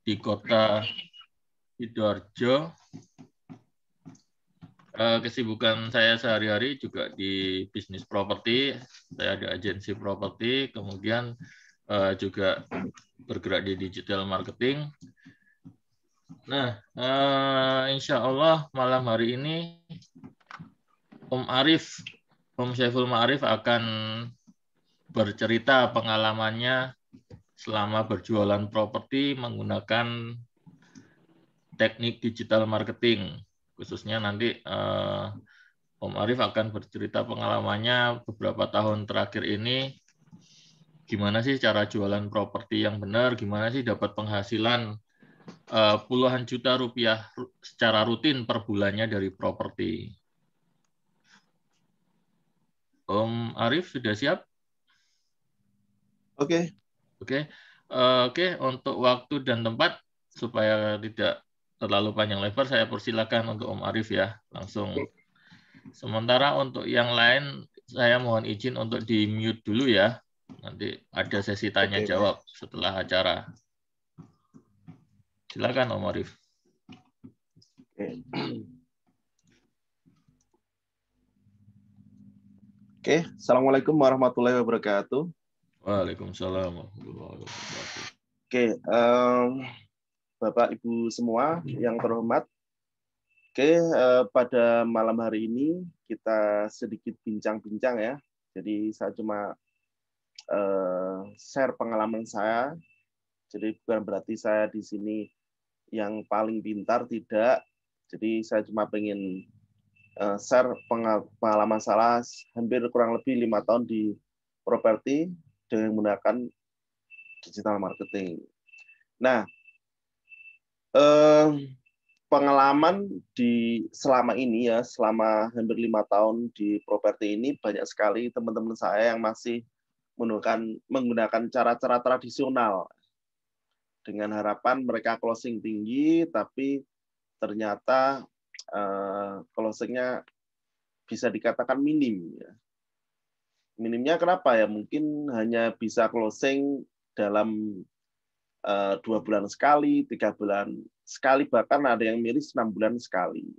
di kota Sidoarjo. Kesibukan saya sehari-hari juga di bisnis properti. Saya ada agensi properti, kemudian juga bergerak di digital marketing. Nah, insya Allah malam hari ini Om Syaiful Ma'arif akan bercerita pengalamannya selama berjualan properti menggunakan teknik digital marketing. Khususnya nanti Om Arif akan bercerita pengalamannya beberapa tahun terakhir ini, gimana sih cara jualan properti yang benar, gimana sih dapat penghasilan puluhan juta rupiah secara rutin per bulannya dari properti. Om Arif sudah siap? Oke. Oke, untuk waktu dan tempat supaya tidak terlalu panjang lebar, saya persilakan untuk Om Arif ya, langsung. Sementara untuk yang lain, saya mohon izin untuk di-mute dulu ya. Nanti ada sesi tanya-jawab setelah acara. Silakan Om Arif. Oke, Assalamualaikum warahmatullahi wabarakatuh. Waalaikumsalam warahmatullahi wabarakatuh. Oke, Bapak Ibu semua yang terhormat. Oke, pada malam hari ini kita sedikit bincang-bincang ya. Jadi saya cuma share pengalaman saya. Jadi bukan berarti saya di sini yang paling pintar, tidak. Jadi saya cuma pengen share pengalaman saya hampir kurang lebih 5 tahun di properti dengan menggunakan digital marketing. Nah, pengalaman di selama ini ya, selama hampir 5 tahun di properti ini, banyak sekali teman-teman saya yang masih menggunakan cara-cara tradisional dengan harapan mereka closing tinggi, tapi ternyata closingnya bisa dikatakan minim. Ya. Minimnya kenapa ya? Mungkin hanya bisa closing dalam 2 bulan sekali, 3 bulan sekali, bahkan ada yang miris 6 bulan sekali.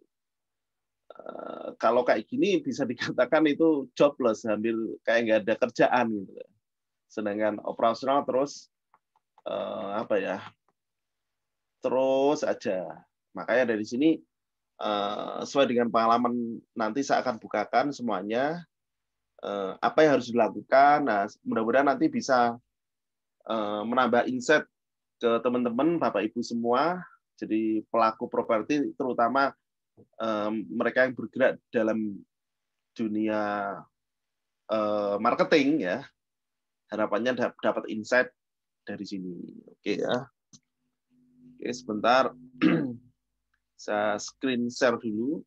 Kalau kayak gini bisa dikatakan itu jobless, hampir kayak nggak ada kerjaan gitu. Sedangkan operasional terus terus aja. Makanya dari sini sesuai dengan pengalaman nanti saya akan bukakan semuanya apa yang harus dilakukan. Nah, mudah-mudahan nanti bisa menambah insight ke teman-teman, Bapak Ibu semua, jadi pelaku properti, terutama mereka yang bergerak dalam dunia marketing ya, harapannya dapat insight dari sini. Oke ya. Oke, sebentar saya screen share dulu.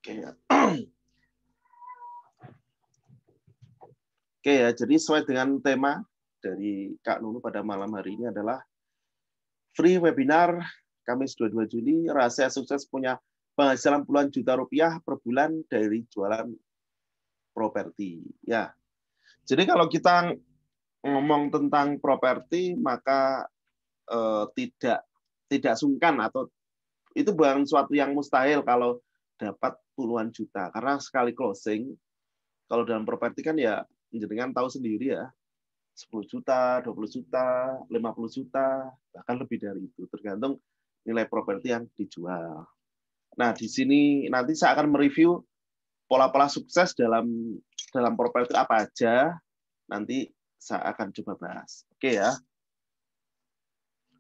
Oke ya. Oke ya, jadi sesuai dengan tema dari Kak Nunu pada malam hari ini adalah free webinar Kamis 22 Juli, rahasia sukses punya penghasilan puluhan juta rupiah per bulan dari jualan properti. Ya, jadi kalau kita ngomong tentang properti, maka tidak sungkan atau itu bukan suatu yang mustahil kalau dapat puluhan juta, karena sekali closing kalau dalam properti kan ya jenengan tahu sendiri ya, 10 juta, 20 juta, 50 juta, bahkan lebih dari itu, tergantung nilai properti yang dijual. Nah, di sini nanti saya akan mereview pola-pola sukses dalam properti apa aja, nanti saya akan coba bahas. Oke ya.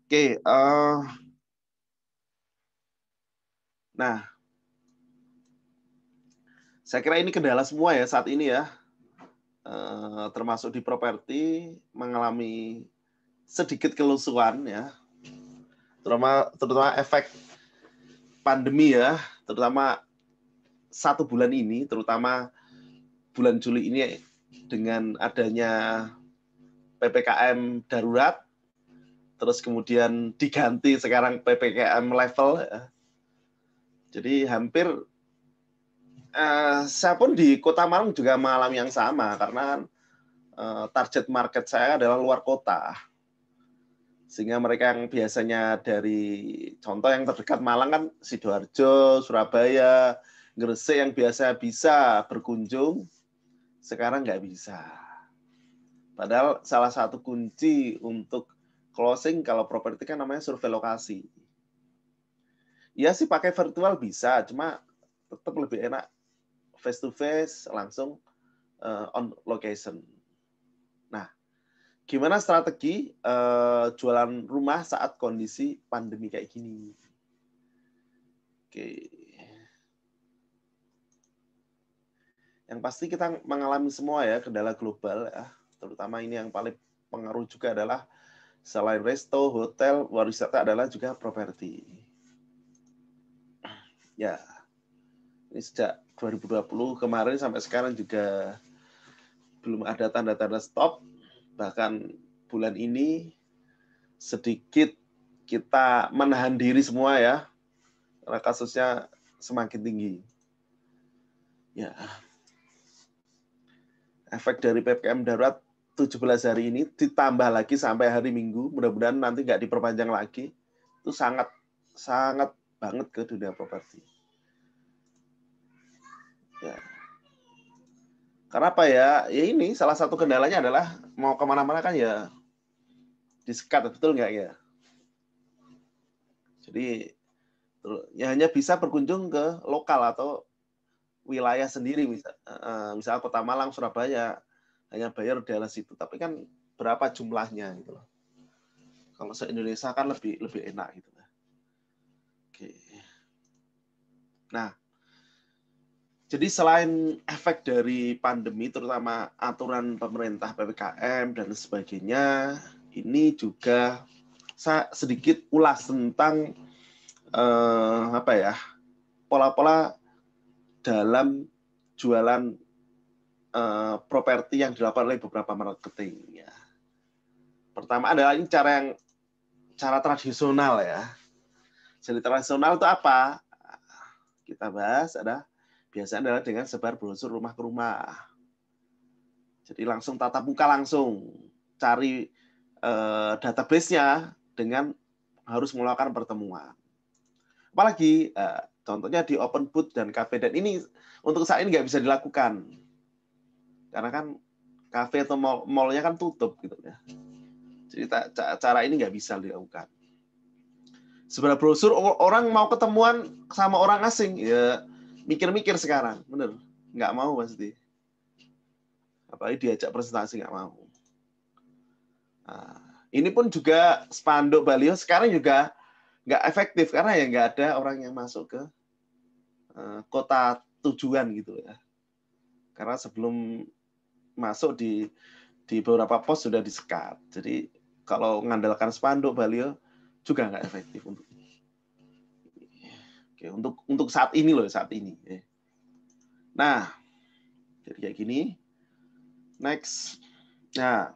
Oke, nah, saya kira ini kendala semua ya saat ini ya, termasuk di properti mengalami sedikit kelusuan ya. terutama efek pandemi ya, terutama 1 bulan ini, terutama bulan Juli ini dengan adanya PPKM darurat, terus kemudian diganti sekarang PPKM level. Ya. Jadi hampir saya pun di Kota Malang juga mengalami yang sama, karena target market saya adalah luar kota. Sehingga mereka yang biasanya dari, contoh yang terdekat Malang kan Sidoarjo, Surabaya, Gresik yang biasa bisa berkunjung, sekarang nggak bisa. Padahal salah satu kunci untuk closing kalau properti kan namanya survei lokasi. Ya sih pakai virtual bisa, cuma tetap lebih enak face to face, langsung on location. Nah, gimana strategi jualan rumah saat kondisi pandemi kayak gini? Oke. Yang pasti kita mengalami semua ya kendala global ya, terutama ini yang paling pengaruh juga adalah selain resto, hotel, wisata adalah juga properti. Ya, ini sejak 2020 kemarin sampai sekarang juga belum ada tanda-tanda stop. Bahkan bulan ini sedikit kita menahan diri semua ya, karena kasusnya semakin tinggi. Ya, efek dari PPKM darurat 17 hari ini ditambah lagi sampai hari Minggu, mudah-mudahan nanti nggak diperpanjang lagi, itu sangat banget ke dunia properti. Ya. Karena apa ya? Ya ini salah satu kendalanya adalah mau kemana-mana kan ya disekat, betul nggak ya? Jadi ya hanya bisa berkunjung ke lokal atau wilayah sendiri, misal Kota Malang, Surabaya, hanya bayar daerah situ. Tapi kan berapa jumlahnya gitu loh. Kalau se-Indonesia kan lebih enak gitu. Oke. Nah, jadi selain efek dari pandemi, terutama aturan pemerintah PPKM dan sebagainya, ini juga saya sedikit ulas tentang pola-pola dalam jualan properti yang dilakukan oleh beberapa marketing. Ya. Pertama adalah ini cara tradisional ya. Jadi tradisional itu apa? Kita bahas biasanya adalah dengan sebar brosur rumah ke rumah. Jadi langsung tatap muka, langsung cari database-nya dengan harus melakukan pertemuan. Apalagi contohnya di open booth dan cafe, dan ini untuk saat ini nggak bisa dilakukan karena kan cafe atau mall-nya kan tutup gitu ya. Jadi cara ini nggak bisa dilakukan. Sebenarnya brosur orang mau ketemuan sama orang asing ya, mikir-mikir sekarang, bener nggak mau pasti. Apalagi diajak presentasi nggak mau. Nah, ini pun juga spanduk baliho sekarang juga nggak efektif karena ya nggak ada orang yang masuk ke kota tujuan gitu ya. Karena sebelum masuk di beberapa pos sudah disekat. Jadi kalau mengandalkan spanduk baliho juga nggak efektif untuk saat ini loh, saat ini. Nah, jadi kayak gini. Next. Nah,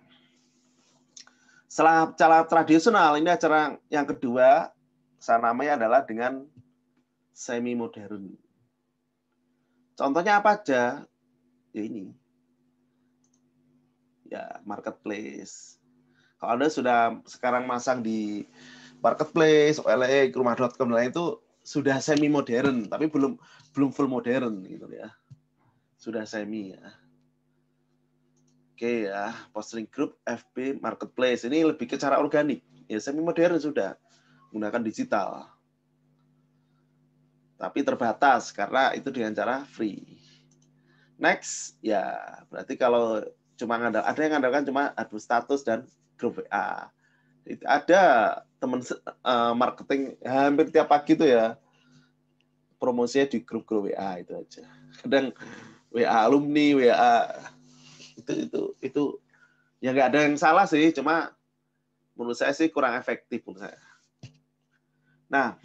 setelah cara tradisional, ini acara yang kedua, saya namanya adalah dengan semi modern. Contohnya apa aja? Ya ini. Ya, marketplace. Kalau Anda sudah sekarang masang di marketplace, OLX, rumah.com lain itu sudah semi modern, tapi belum full modern gitu ya. Sudah semi ya. Oke ya, posting group, FB, marketplace ini lebih ke cara organik. Ya semi modern sudah menggunakan digital. Tapi terbatas karena itu dengan cara free. Next, ya berarti kalau cuma ada yang mengandalkan cuma adu status dan grup WA. Ada teman marketing hampir tiap pagi tuh ya promosinya di grup WA itu aja. Kadang WA alumni, WA itu ya nggak ada yang salah sih, cuma menurut saya sih kurang efektif menurut saya. Nah,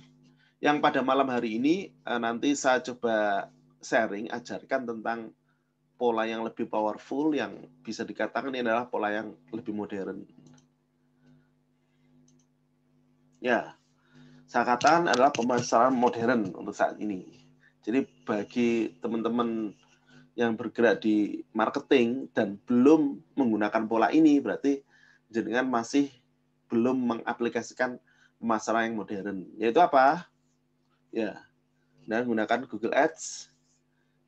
yang pada malam hari ini nanti saya coba sharing, ajarkan tentang pola yang lebih powerful, yang bisa dikatakan ini adalah pola yang lebih modern. Ya, saya katakan adalah pemasaran modern untuk saat ini. Jadi bagi teman-teman yang bergerak di marketing dan belum menggunakan pola ini, berarti jenengan masih belum mengaplikasikan pemasaran yang modern. Yaitu apa? Ya, dan menggunakan Google Ads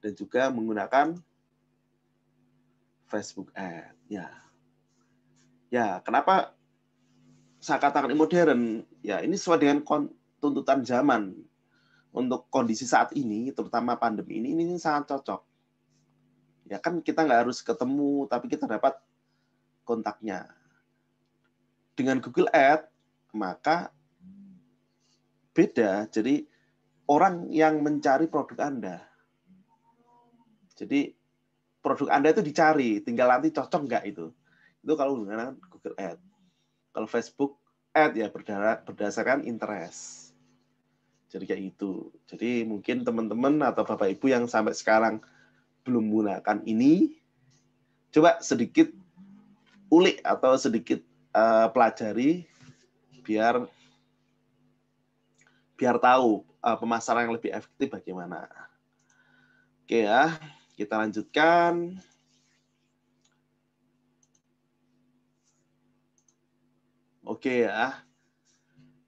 dan juga menggunakan Facebook Ads. Ya, kenapa saya katakan ini modern? Ya, ini sesuai dengan tuntutan zaman. Untuk kondisi saat ini, terutama pandemi ini sangat cocok. Ya kan kita nggak harus ketemu, tapi kita dapat kontaknya. Dengan Google Ads, maka beda. Jadi orang yang mencari produk Anda. Jadi produk Anda itu dicari, tinggal nanti cocok nggak itu. Itu kalau menggunakan Google Ads. Kalau Facebook Ads ya berdasarkan interest. Jadi kayak itu. Jadi mungkin teman-teman atau Bapak Ibu yang sampai sekarang belum menggunakan ini, coba sedikit ulik atau sedikit pelajari biar tahu pemasaran yang lebih efektif bagaimana. Oke ya, kita lanjutkan. Oke ya.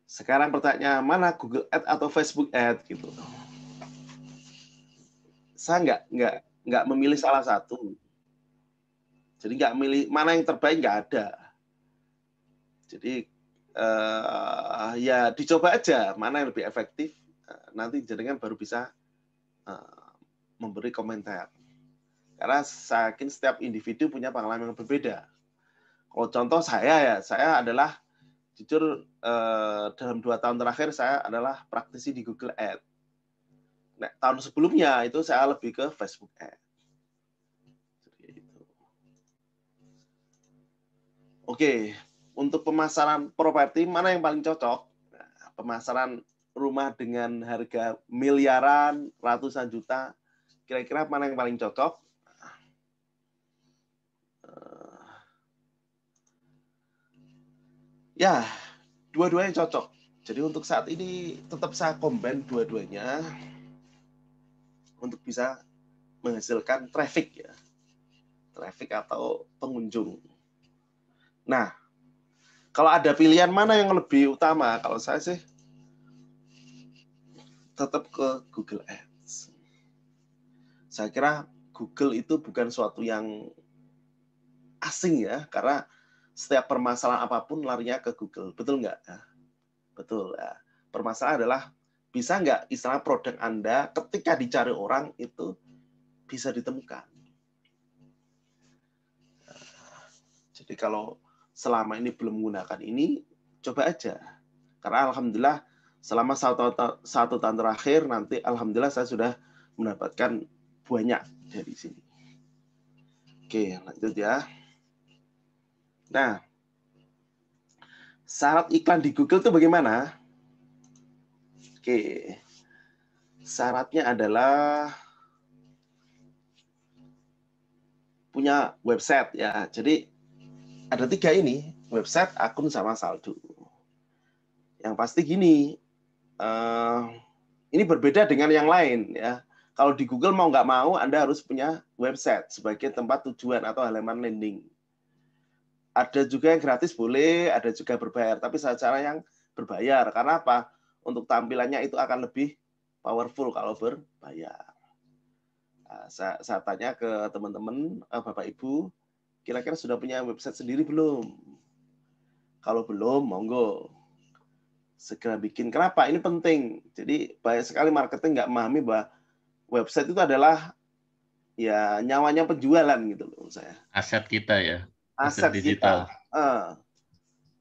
Sekarang pertanyaan, mana Google Ads atau Facebook Ads gitu. Saya nggak memilih salah satu. Jadi nggak milih mana yang terbaik, nggak ada. Jadi ya dicoba aja mana yang lebih efektif. Nanti jenengan baru bisa memberi komentar. Karena saya yakin setiap individu punya pengalaman yang berbeda. Kalau contoh saya adalah jujur dalam 2 tahun terakhir saya adalah praktisi di Google Ads. Nah, tahun sebelumnya itu saya lebih ke Facebook Ads. Oke, untuk pemasaran properti mana yang paling cocok? Nah, pemasaran rumah dengan harga miliaran, ratusan juta, kira-kira mana yang paling cocok? Ya, dua-duanya cocok. Jadi untuk saat ini tetap saya combine dua-duanya untuk bisa menghasilkan traffic ya. Traffic atau pengunjung. Nah, kalau ada pilihan mana yang lebih utama? Kalau saya sih tetap ke Google Ads. Saya kira Google itu bukan suatu yang asing ya, karena setiap permasalahan apapun larinya ke Google. Betul nggak? Betul. Ya. Permasalahan adalah bisa nggak istilah produk Anda ketika dicari orang itu bisa ditemukan. Jadi kalau selama ini belum menggunakan ini, coba aja. Karena alhamdulillah selama satu tahun terakhir nanti alhamdulillah saya sudah mendapatkan banyak dari sini. Oke, lanjut ya. Nah, syarat iklan di Google itu bagaimana? Oke, syaratnya adalah punya website ya. Jadi ada 3 ini, website, akun, sama saldo. Yang pasti gini, ini berbeda dengan yang lain ya. Kalau di Google mau nggak mau Anda harus punya website sebagai tempat tujuan atau halaman landing. Ada juga yang gratis boleh, ada juga berbayar. Tapi cara yang berbayar. Karena apa? Untuk tampilannya itu akan lebih powerful kalau berbayar. Nah, saya tanya ke teman-teman, Bapak Ibu, kira-kira sudah punya website sendiri belum? Kalau belum, monggo. Segera bikin. Kenapa? Ini penting. Jadi banyak sekali marketing nggak memahami bahwa website itu adalah ya nyawanya penjualan gitu loh saya. Aset kita ya. Aset digital.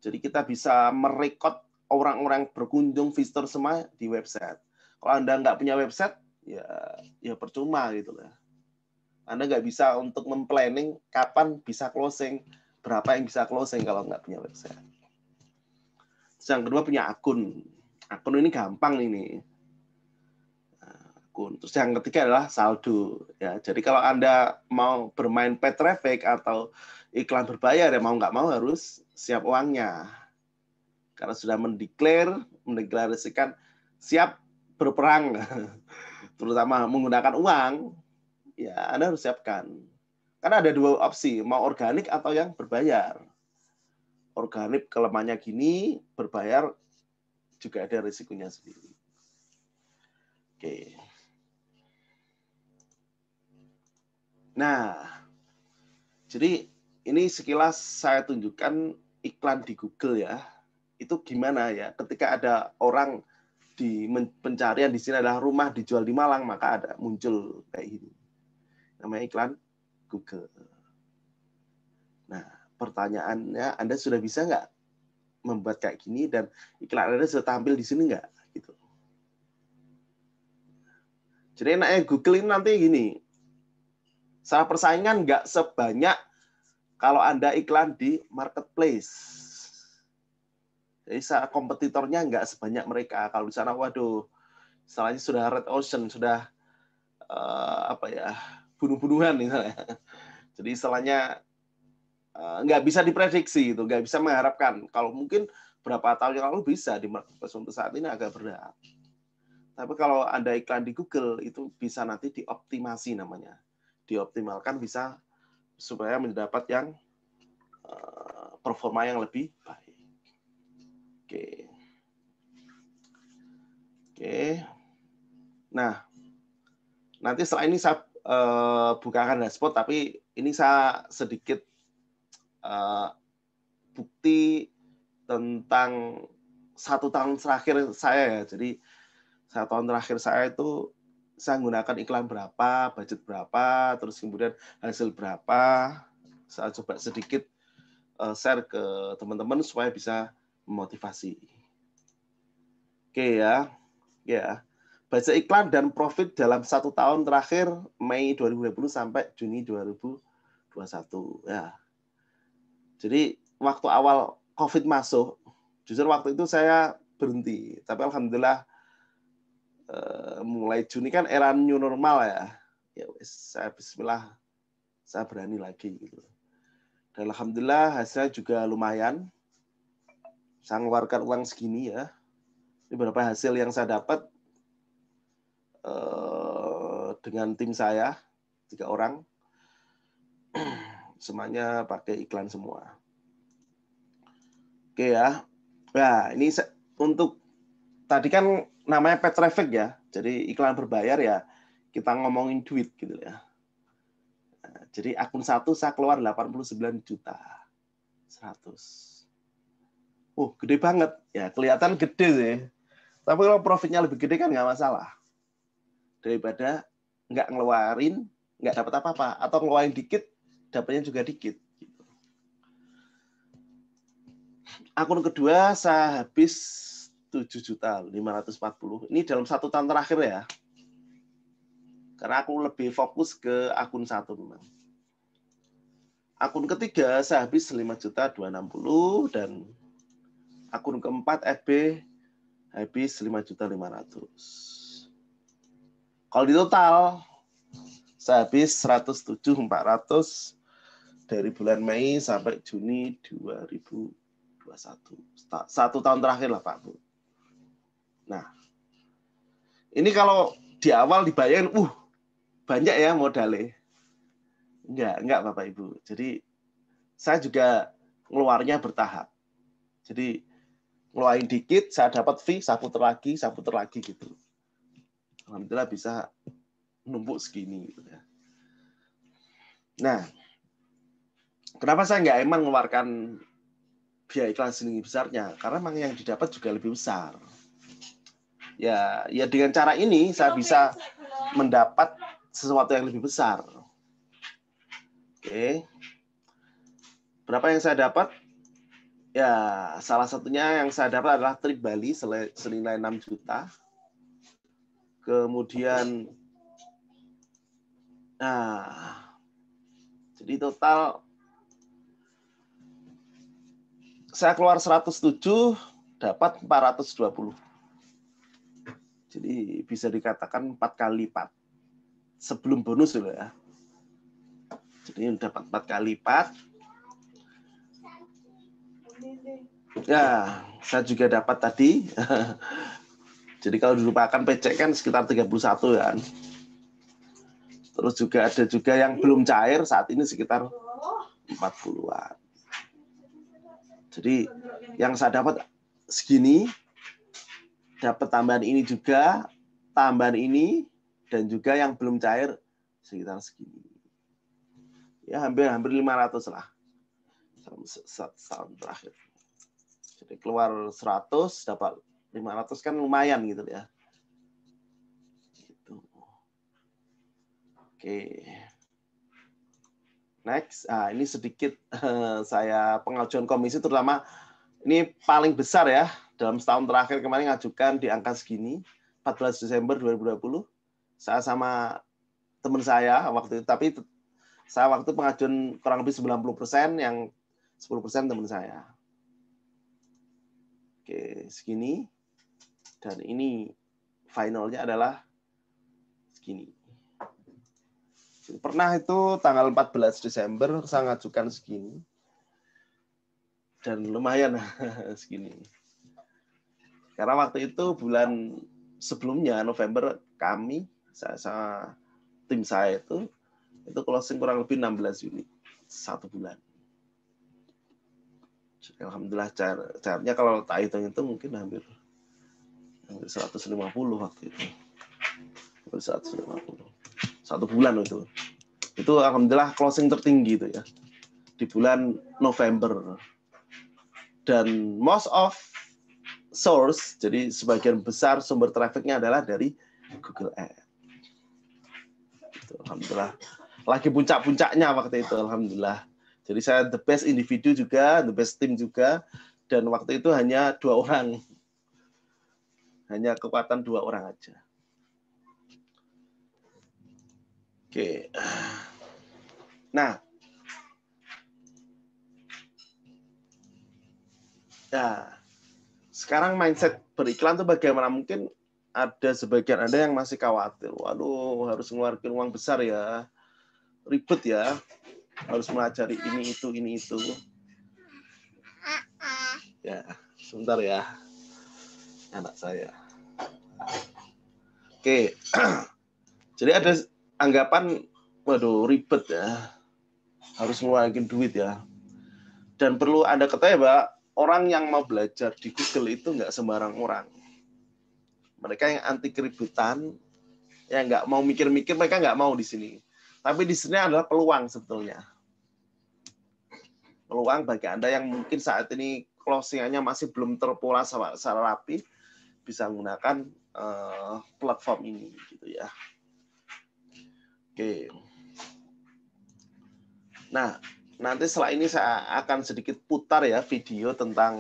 Jadi kita bisa merekod orang-orang berkunjung, visitor semua di website. Kalau Anda nggak punya website, ya percuma gitu lah. Anda nggak bisa untuk memplanning kapan bisa closing, berapa yang bisa closing kalau nggak punya website. Yang kedua punya akun. Akun ini gampang ini. Akun. Terus yang ketiga adalah saldo. Ya, jadi kalau Anda mau bermain paid traffic atau iklan berbayar, ya mau nggak mau harus siap uangnya. Karena sudah mendeklarasikan siap berperang, terutama menggunakan uang, ya Anda harus siapkan. Karena ada dua opsi, mau organik atau yang berbayar. Organik kelemahannya gini, berbayar juga ada risikonya sendiri. Oke. Nah, jadi ini sekilas saya tunjukkan iklan di Google ya. Itu gimana ya? Ketika ada orang di pencarian di sini adalah rumah dijual di Malang, maka ada muncul kayak gini. Namanya iklan Google. Nah, pertanyaannya, Anda sudah bisa nggak membuat kayak gini dan iklan Anda sudah tampil di sini nggak? Gitu. Jadi enaknya Google ini nanti gini, secara persaingan nggak sebanyak kalau Anda iklan di marketplace. Jadi secara kompetitornya nggak sebanyak mereka. Kalau di sana, waduh, istilahnya sudah red ocean, sudah bunuh-bunuhan misalnya. Jadi istilahnya nggak bisa diprediksi, gitu, nggak bisa mengharapkan. Kalau mungkin berapa tahun yang lalu bisa di marketplace, untuk saat ini agak berat. Tapi kalau Anda iklan di Google, itu bisa nanti dioptimasi namanya. Dioptimalkan bisa supaya mendapat yang performa yang lebih baik. Oke. Oke. Nah, nanti setelah ini saya bukakan dashboard, tapi ini saya sedikit bukti tentang 1 tahun terakhir saya ya. Jadi 1 tahun terakhir saya itu saya menggunakan iklan berapa, budget berapa, terus kemudian hasil berapa. Saya coba sedikit share ke teman-teman supaya bisa memotivasi. Oke ya. Ya. Budget iklan dan profit dalam 1 tahun terakhir Mei 2020 sampai Juni 2021 ya. Jadi waktu awal COVID masuk, jujur waktu itu saya berhenti. Tapi alhamdulillah mulai Juni kan era new normal ya. Ya saya bismillah, saya berani lagi gitu. Dan alhamdulillah hasilnya juga lumayan. Saya mengeluarkan uang segini ya. Ini beberapa hasil yang saya dapat dengan tim saya 3 orang. Semuanya pakai iklan semua. Oke ya. Nah, ini untuk tadi kan namanya paid traffic ya. Jadi iklan berbayar ya, kita ngomongin duit gitu ya. Nah, jadi akun 1 saya keluar 89 juta 100. Gede banget. Ya, kelihatan gede sih. Tapi kalau profitnya lebih gede kan nggak masalah. Daripada nggak ngeluarin, nggak dapat apa-apa. Atau ngeluarin dikit, dapatnya juga dikit. Akun kedua saya habis 7.540. Ini dalam 1 tahun terakhir ya. Karena aku lebih fokus ke akun 1 memang. Akun ketiga saya habis 5.260 dan akun keempat FB habis 5.500. Kalau di total saya habis 107.400 dari bulan Mei sampai Juni 2021. 1 tahun terakhir lah Pak Bu. Nah, ini kalau di awal dibayangin, banyak ya modalnya. Enggak Bapak Ibu. Jadi saya juga ngeluarnya bertahap. Jadi ngeluarin dikit, saya dapat fee, saya puter lagi gitu. Alhamdulillah bisa numpuk segini. Gitu ya. Nah, kenapa saya nggak emang mengeluarkan biaya iklan segini besarnya? Karena memang yang didapat juga lebih besar. Ya dengan cara ini saya bisa mendapat sesuatu yang lebih besar. Oke. Berapa yang saya dapat? Ya, salah satunya yang saya dapat adalah trip Bali senilai 6 juta. Kemudian jadi total saya keluar 107, dapat 420. Jadi bisa dikatakan 4 kali lipat sebelum bonus dulu ya. Jadi dapat 4 kali lipat. Ya, saya juga dapat tadi. Jadi kalau dilupakan pecek kan sekitar 31 kan. Terus juga ada juga yang belum cair saat ini sekitar 40-an. Jadi yang saya dapat segini, dapat tambahan ini juga, tambahan ini, dan juga yang belum cair sekitar segini. Ya hampir 500 lah. Tahun terakhir. Jadi keluar 100, dapat 500 kan lumayan gitu ya. Gitu. Oke. Next, ini sedikit saya pengajuan komisi, terutama ini paling besar ya dalam setahun terakhir kemarin ngajukan di angka segini, 14 Desember 2020. Saya sama teman saya waktu itu, tapi saya waktu pengajuan kurang lebih 90%, yang 10% teman saya. Oke, segini. Dan ini finalnya adalah segini. Pernah itu tanggal 14 Desember saya ngajukan segini. Dan lumayan segini. Karena waktu itu bulan sebelumnya, November, kami, saya tim saya itu closing kurang lebih 16 unit. 1 bulan. Jadi, alhamdulillah cairnya kalau tak hitung itu mungkin hampir 150 waktu itu. 150. 1 bulan itu. Itu alhamdulillah closing tertinggi itu ya. Di bulan November. Dan most of source, jadi sebagian besar sumber trafficnya adalah dari Google Ads. Itu, alhamdulillah. Lagi puncak-puncaknya waktu itu, alhamdulillah. Jadi saya the best individu juga, the best team juga. Dan waktu itu hanya 2 orang. Hanya kekuatan 2 orang aja. Oke. Nah. Ya. Sekarang mindset beriklan tuh bagaimana? Mungkin ada sebagian Anda yang masih khawatir. Waduh, harus ngeluarin uang besar ya. Ribet ya. Harus mengajari ini, itu. Ya, sebentar ya. Anak saya. Oke. Jadi ada anggapan, waduh ribet ya. Harus ngeluarin duit ya. Dan perlu Anda ketahui Pak, orang yang mau belajar di Google itu nggak sembarang orang. Mereka yang anti keributan, yang nggak mau mikir-mikir, mereka nggak mau di sini. Tapi di sini adalah peluang sebetulnya. Peluang bagi Anda yang mungkin saat ini closing-nya masih belum terpola secara rapi, bisa menggunakan platform ini, gitu ya. Oke. Nah, nanti setelah ini saya akan sedikit putar ya video tentang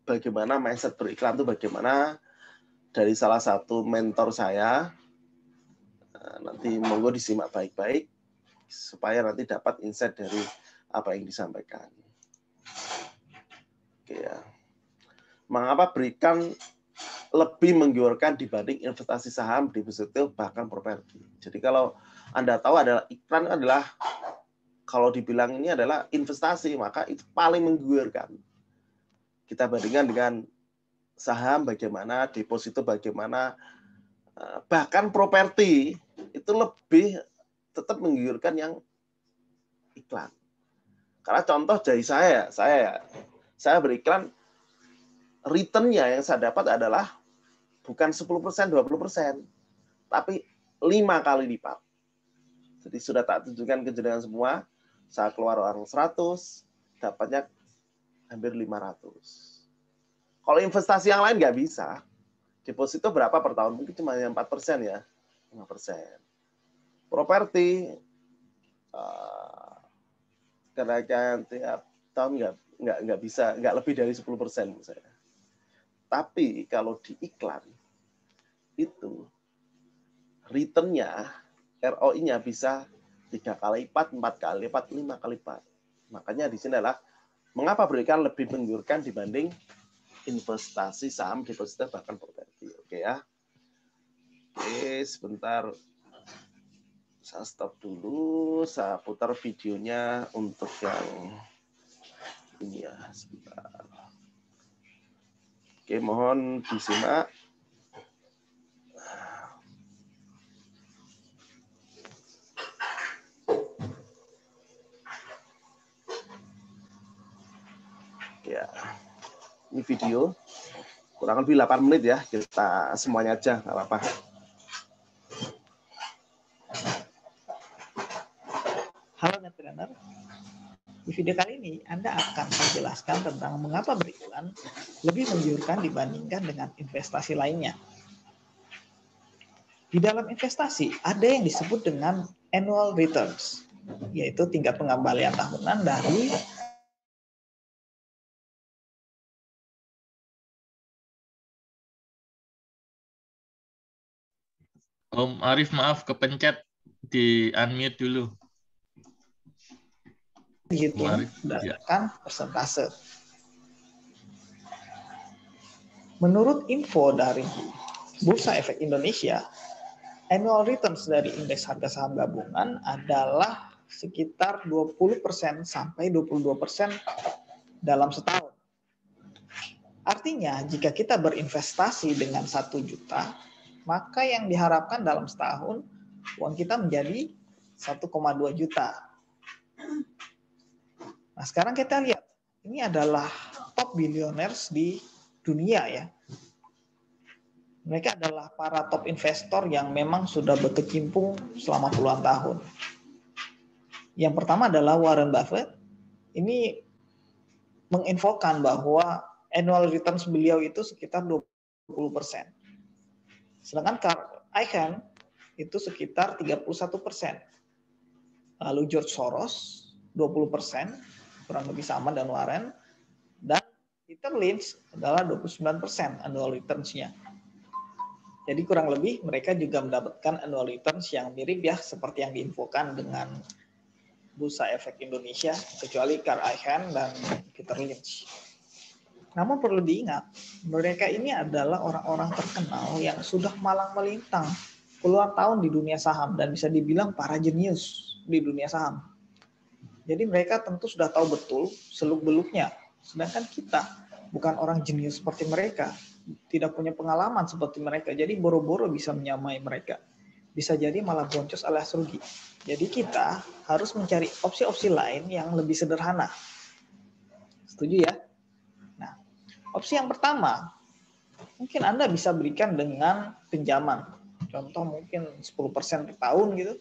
bagaimana mindset beriklan itu bagaimana dari salah satu mentor saya. Nanti monggo disimak baik-baik supaya nanti dapat insight dari apa yang disampaikan. Oke ya. Mengapa berikan lebih menggiurkan dibanding investasi saham, deposito, bahkan properti. Jadi kalau Anda tahu adalah iklan adalah kalau dibilang ini adalah investasi, maka itu paling menggiurkan. Kita bandingkan dengan saham bagaimana, deposito bagaimana, bahkan properti itu lebih tetap menggiurkan yang iklan. Karena contoh dari saya beriklan, return-nya yang saya dapat adalah bukan 10%, 20%, tapi 5 kali lipat. Jadi sudah tak tunjukkan ke jenengan semua, saya keluar uang 100, dapatnya hampir 500. Kalau investasi yang lain nggak bisa. Deposito berapa per tahun? Mungkin cuma 4% ya, 5%. Properti, kenaikan tiap tahun nggak bisa, nggak lebih dari 10% menurut saya. Tapi kalau di iklan, itu return-nya, ROI-nya bisa 3 kali lipat, 4 kali lipat, 5 kali lipat. Makanya di sini adalah mengapa berikan lebih menggiurkan dibanding investasi saham, deposito, bahkan properti. Oke ya. Oke, sebentar. Saya stop dulu, saya putar videonya untuk yang ini ya, sebentar. Oke, mohon disimak. Ya, ini video kurang lebih 8 menit ya, kita semuanya aja, nggak apa-apa. Halo Netrainer, di video kali ini Anda akan menjelaskan tentang mengapa beriklan lebih menggiurkan dibandingkan dengan investasi lainnya. Di dalam investasi ada yang disebut dengan annual returns, yaitu tingkat pengembalian tahunan dari Om Arif, maaf, kepencet, di unmute dulu. dihitung Arif, berdasarkan persentase. Menurut info dari Bursa Efek Indonesia, annual returns dari indeks harga saham gabungan adalah sekitar 20% sampai 22% dalam setahun. Artinya, jika kita berinvestasi dengan 1 juta, maka yang diharapkan dalam setahun uang kita menjadi 1,2 juta. Nah, sekarang kita lihat, ini adalah top billionaires di dunia ya. Mereka adalah para top investor yang memang sudah berkecimpung selama puluhan tahun. Yang pertama adalah Warren Buffett. Ini menginfokan bahwa annual returns beliau itu sekitar 20%. Sedangkan Carl Icahn itu sekitar 31%. Lalu George Soros 20%, kurang lebih sama dan Warren. Dan Peter Lynch adalah 29% annual returns-nya. Jadi kurang lebih mereka juga mendapatkan annual returns yang mirip ya seperti yang diinfokan dengan Bursa Efek Indonesia, kecuali Carl Icahn dan Peter Lynch. Namun perlu diingat, mereka ini adalah orang-orang terkenal yang sudah malang melintang puluhan tahun di dunia saham dan bisa dibilang para jenius di dunia saham. Jadi mereka tentu sudah tahu betul seluk-beluknya. Sedangkan kita bukan orang jenius seperti mereka, tidak punya pengalaman seperti mereka. Jadi boro-boro bisa menyamai mereka. Bisa jadi malah boncos alias rugi. Jadi kita harus mencari opsi-opsi lain yang lebih sederhana. Setuju ya? Nah, opsi yang pertama, mungkin Anda bisa berikan dengan pinjaman. Contoh mungkin 10% per tahun gitu.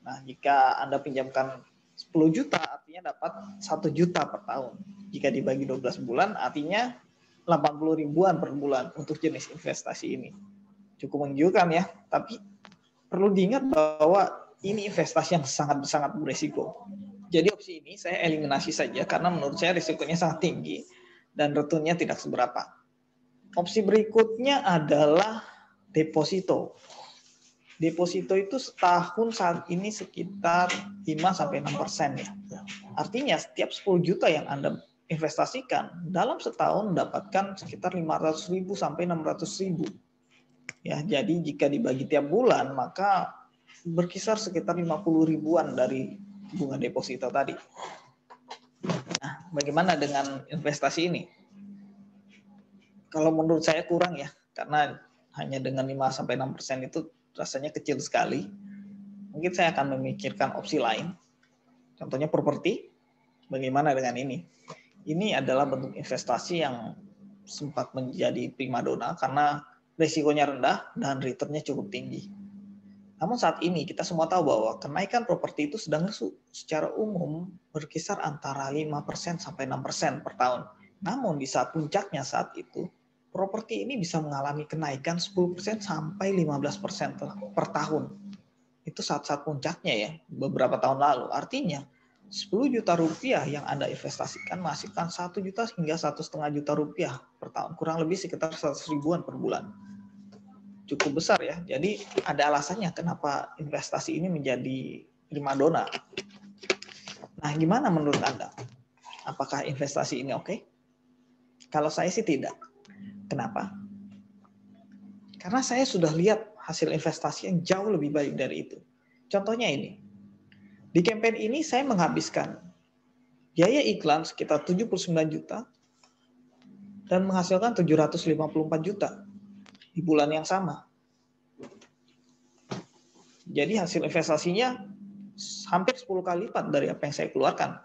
Nah, jika Anda pinjamkan 10 juta, artinya dapat 1 juta per tahun. Jika dibagi 12 bulan, artinya 80 ribuan per bulan untuk jenis investasi ini. Cukup menggiurkan ya, tapi perlu diingat bahwa ini investasi yang sangat berisiko. Jadi opsi ini saya eliminasi saja karena menurut saya risikonya sangat tinggi dan returnnya tidak seberapa. Opsi berikutnya adalah deposito. Deposito itu setahun saat ini sekitar 5-6% ya. Artinya setiap 10 juta yang Anda investasikan dalam setahun mendapatkan sekitar 500.000 sampai 600.000. Ya, jadi jika dibagi tiap bulan maka berkisar sekitar 50 ribuan dari bunga deposito tadi. Nah, bagaimana dengan investasi ini? Kalau menurut saya kurang ya, karena hanya dengan 5-6% itu rasanya kecil sekali. Mungkin saya akan memikirkan opsi lain. Contohnya properti. Bagaimana dengan ini? Ini adalah bentuk investasi yang sempat menjadi primadona karena risikonya rendah dan returnnya cukup tinggi. Namun saat ini kita semua tahu bahwa kenaikan properti itu sedang secara umum berkisar antara 5% sampai 6% per tahun. Namun di saat puncaknya saat itu, properti ini bisa mengalami kenaikan 10% sampai 15% per tahun. Itu saat-saat puncaknya ya, beberapa tahun lalu. Artinya 10 juta rupiah yang Anda investasikan menghasilkan 1 juta hingga 1,5 juta rupiah per tahun. Kurang lebih sekitar 100 ribuan per bulan. Cukup besar ya. Jadi ada alasannya kenapa investasi ini menjadi primadona. Nah, gimana menurut Anda? Apakah investasi ini oke? Kalau saya sih tidak. Kenapa? Karena saya sudah lihat hasil investasi yang jauh lebih baik dari itu. Contohnya ini. Di campaign ini saya menghabiskan biaya iklan sekitar 79 juta dan menghasilkan 754 juta di bulan yang sama. Jadi hasil investasinya hampir 10 kali lipat dari apa yang saya keluarkan.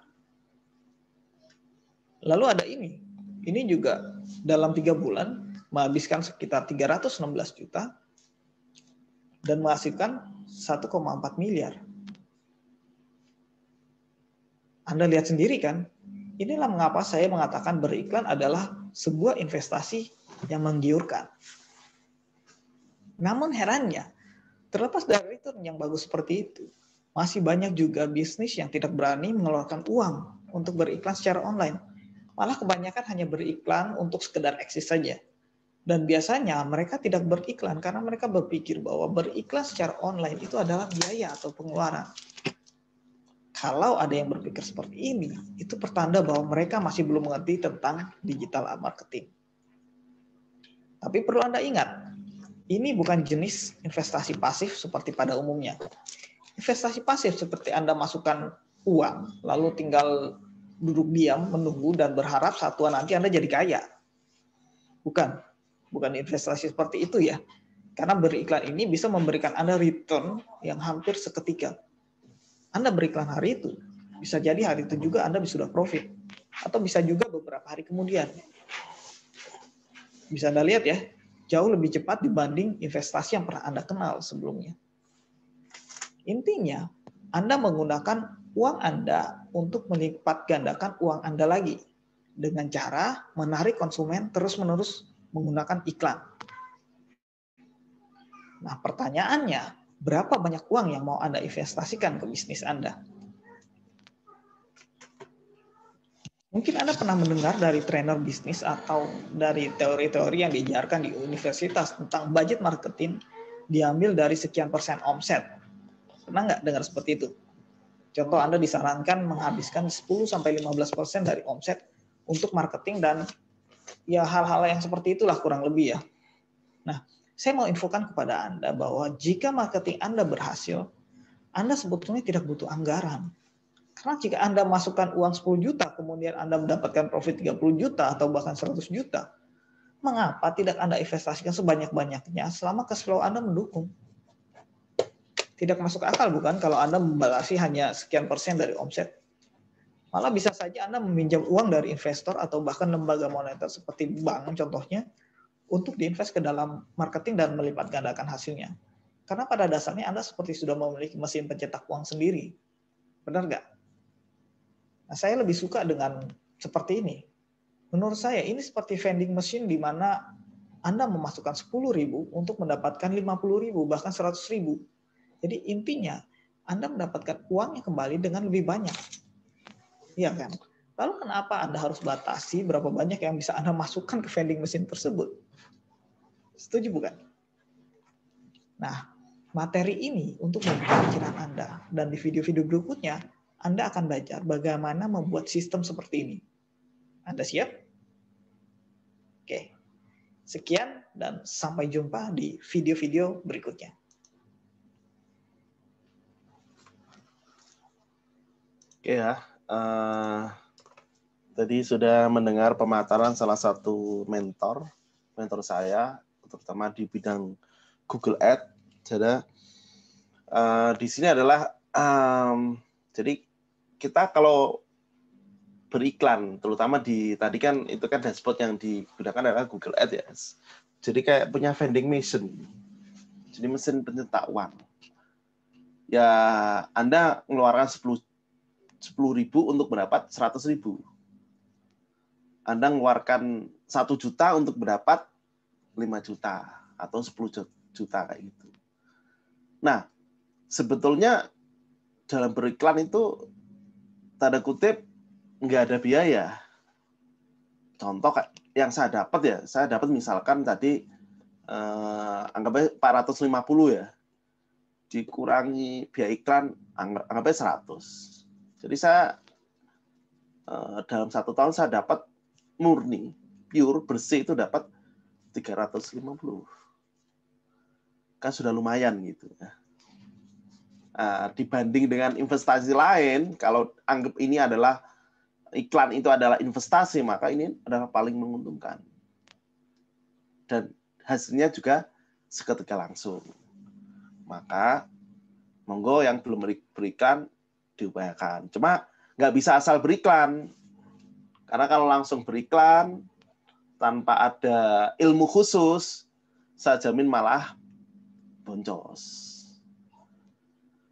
Lalu ada ini. Ini juga dalam 3 bulan menghabiskan sekitar 316 juta dan menghasilkan 1,4 miliar. Anda lihat sendiri kan? Inilah mengapa saya mengatakan beriklan adalah sebuah investasi yang menggiurkan. Namun herannya, terlepas dari return yang bagus seperti itu, masih banyak juga bisnis yang tidak berani mengeluarkan uang untuk beriklan secara online. Malah kebanyakan hanya beriklan untuk sekedar eksis saja. Dan biasanya mereka tidak beriklan karena mereka berpikir bahwa beriklan secara online itu adalah biaya atau pengeluaran. Kalau ada yang berpikir seperti ini, itu pertanda bahwa mereka masih belum mengerti tentang digital marketing. Tapi perlu Anda ingat, ini bukan jenis investasi pasif seperti pada umumnya. Investasi pasif seperti Anda masukkan uang, lalu tinggal duduk diam, menunggu, dan berharap satu nanti Anda jadi kaya. Bukan investasi seperti itu ya. Karena beriklan ini bisa memberikan Anda return yang hampir seketika. Anda beriklan hari itu, bisa jadi hari itu juga Anda sudah profit. Atau bisa juga beberapa hari kemudian. Bisa Anda lihat ya, jauh lebih cepat dibanding investasi yang pernah Anda kenal sebelumnya. Intinya, Anda menggunakan uang Anda untuk melipat gandakan uang Anda lagi. Dengan cara menarik konsumen terus-menerus menggunakan iklan. Nah, pertanyaannya, berapa banyak uang yang mau Anda investasikan ke bisnis Anda? Mungkin Anda pernah mendengar dari trainer bisnis atau dari teori-teori yang diajarkan di universitas tentang budget marketing diambil dari sekian persen omset. Pernah nggak dengar seperti itu? Contoh, Anda disarankan menghabiskan 10-15% dari omset untuk marketing dan ya hal-hal yang seperti itulah kurang lebih ya. Nah, saya mau infokan kepada Anda bahwa jika marketing Anda berhasil, Anda sebetulnya tidak butuh anggaran. Karena jika Anda masukkan uang 10 juta, kemudian Anda mendapatkan profit 30 juta atau bahkan 100 juta, mengapa tidak Anda investasikan sebanyak-banyaknya selama cash flow Anda mendukung? Tidak masuk akal bukan kalau Anda membalasi hanya sekian persen dari omset? Malah bisa saja Anda meminjam uang dari investor atau bahkan lembaga moneter seperti bank contohnya untuk diinvest ke dalam marketing dan melipat gandakan hasilnya. Karena pada dasarnya Anda seperti sudah memiliki mesin pencetak uang sendiri. Benar nggak? Nah, saya lebih suka dengan seperti ini. Menurut saya ini seperti vending machine di mana Anda memasukkan 10.000 untuk mendapatkan 50.000 bahkan 100.000. Jadi intinya Anda mendapatkan uangnya kembali dengan lebih banyak. Iya kan? Lalu kenapa Anda harus batasi berapa banyak yang bisa Anda masukkan ke vending machine tersebut? Setuju bukan? Nah, materi ini untuk membuka pikiran Anda. Dan di video-video berikutnya, Anda akan belajar bagaimana membuat sistem seperti ini. Anda siap? Oke. Sekian dan sampai jumpa di video-video berikutnya. Oke ya. Tadi sudah mendengar pemaparan salah satu mentor saya, terutama di bidang Google Ads. Jadi di sini adalah jadi kita kalau beriklan, terutama di tadi kan itu kan dashboard yang digunakan adalah Google Ads ya. Jadi kayak punya vending machine, jadi mesin pencetak uang. Ya Anda mengeluarkan 10.000 untuk mendapat 100.000. Anda mengeluarkan 1 juta untuk mendapat 5 juta atau 10 juta kayak gitu. Nah, sebetulnya dalam beriklan itu tanda kutip nggak ada biaya. Contoh yang saya dapat misalkan tadi anggapnya 450 ya. Dikurangi biaya iklan anggapnya 100. Jadi saya dalam 1 tahun saya dapat murni pure bersih itu dapat 350. Kan sudah lumayan gitu. Nah, dibanding dengan investasi lain, kalau anggap ini adalah iklan itu adalah investasi, maka ini adalah paling menguntungkan. Dan hasilnya juga seketika langsung. Maka monggo yang belum berikan diupayakan. Cuma nggak bisa asal beriklan. Karena kalau langsung beriklan tanpa ada ilmu khusus, saya jamin malah boncos.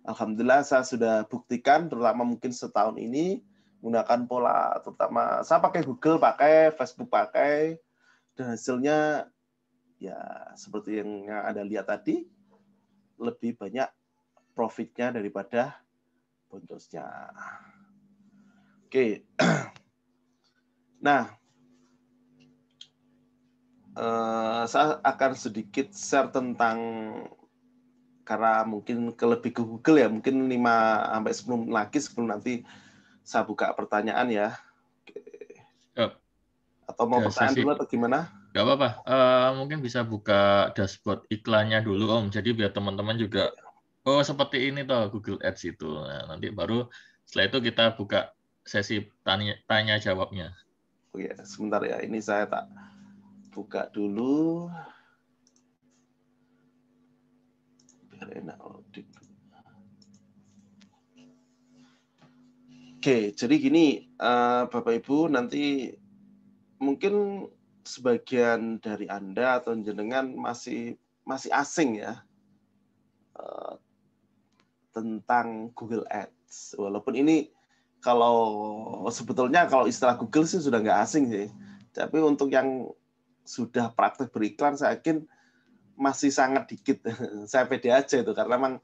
Alhamdulillah saya sudah buktikan, terutama mungkin setahun ini, menggunakan pola, terutama saya pakai Google, pakai Facebook, pakai, dan hasilnya ya seperti yang Anda lihat tadi, lebih banyak profitnya daripada boncosnya. Oke. Nah, saya akan sedikit share tentang, karena mungkin lebih ke Google ya, mungkin 5-10 lagi sebelum nanti saya buka pertanyaan ya. Atau mau pertanyaan dulu atau gimana? Nggak apa-apa, mungkin bisa buka dashboard iklannya dulu Om, jadi biar teman-teman juga, oh seperti ini toh Google Ads itu. Nah, nanti baru setelah itu kita buka sesi tanya jawabnya. Oh ya, sebentar ya, ini saya tak buka dulu. Biar enak loading. Oke, jadi gini, Bapak Ibu, nanti mungkin sebagian dari Anda atau jenengan masih asing ya tentang Google Ads. Walaupun ini sebetulnya kalau istilah Google sih sudah nggak asing sih. Tapi untuk yang sudah praktek beriklan, saya yakin masih sangat dikit. Saya pede aja itu, karena memang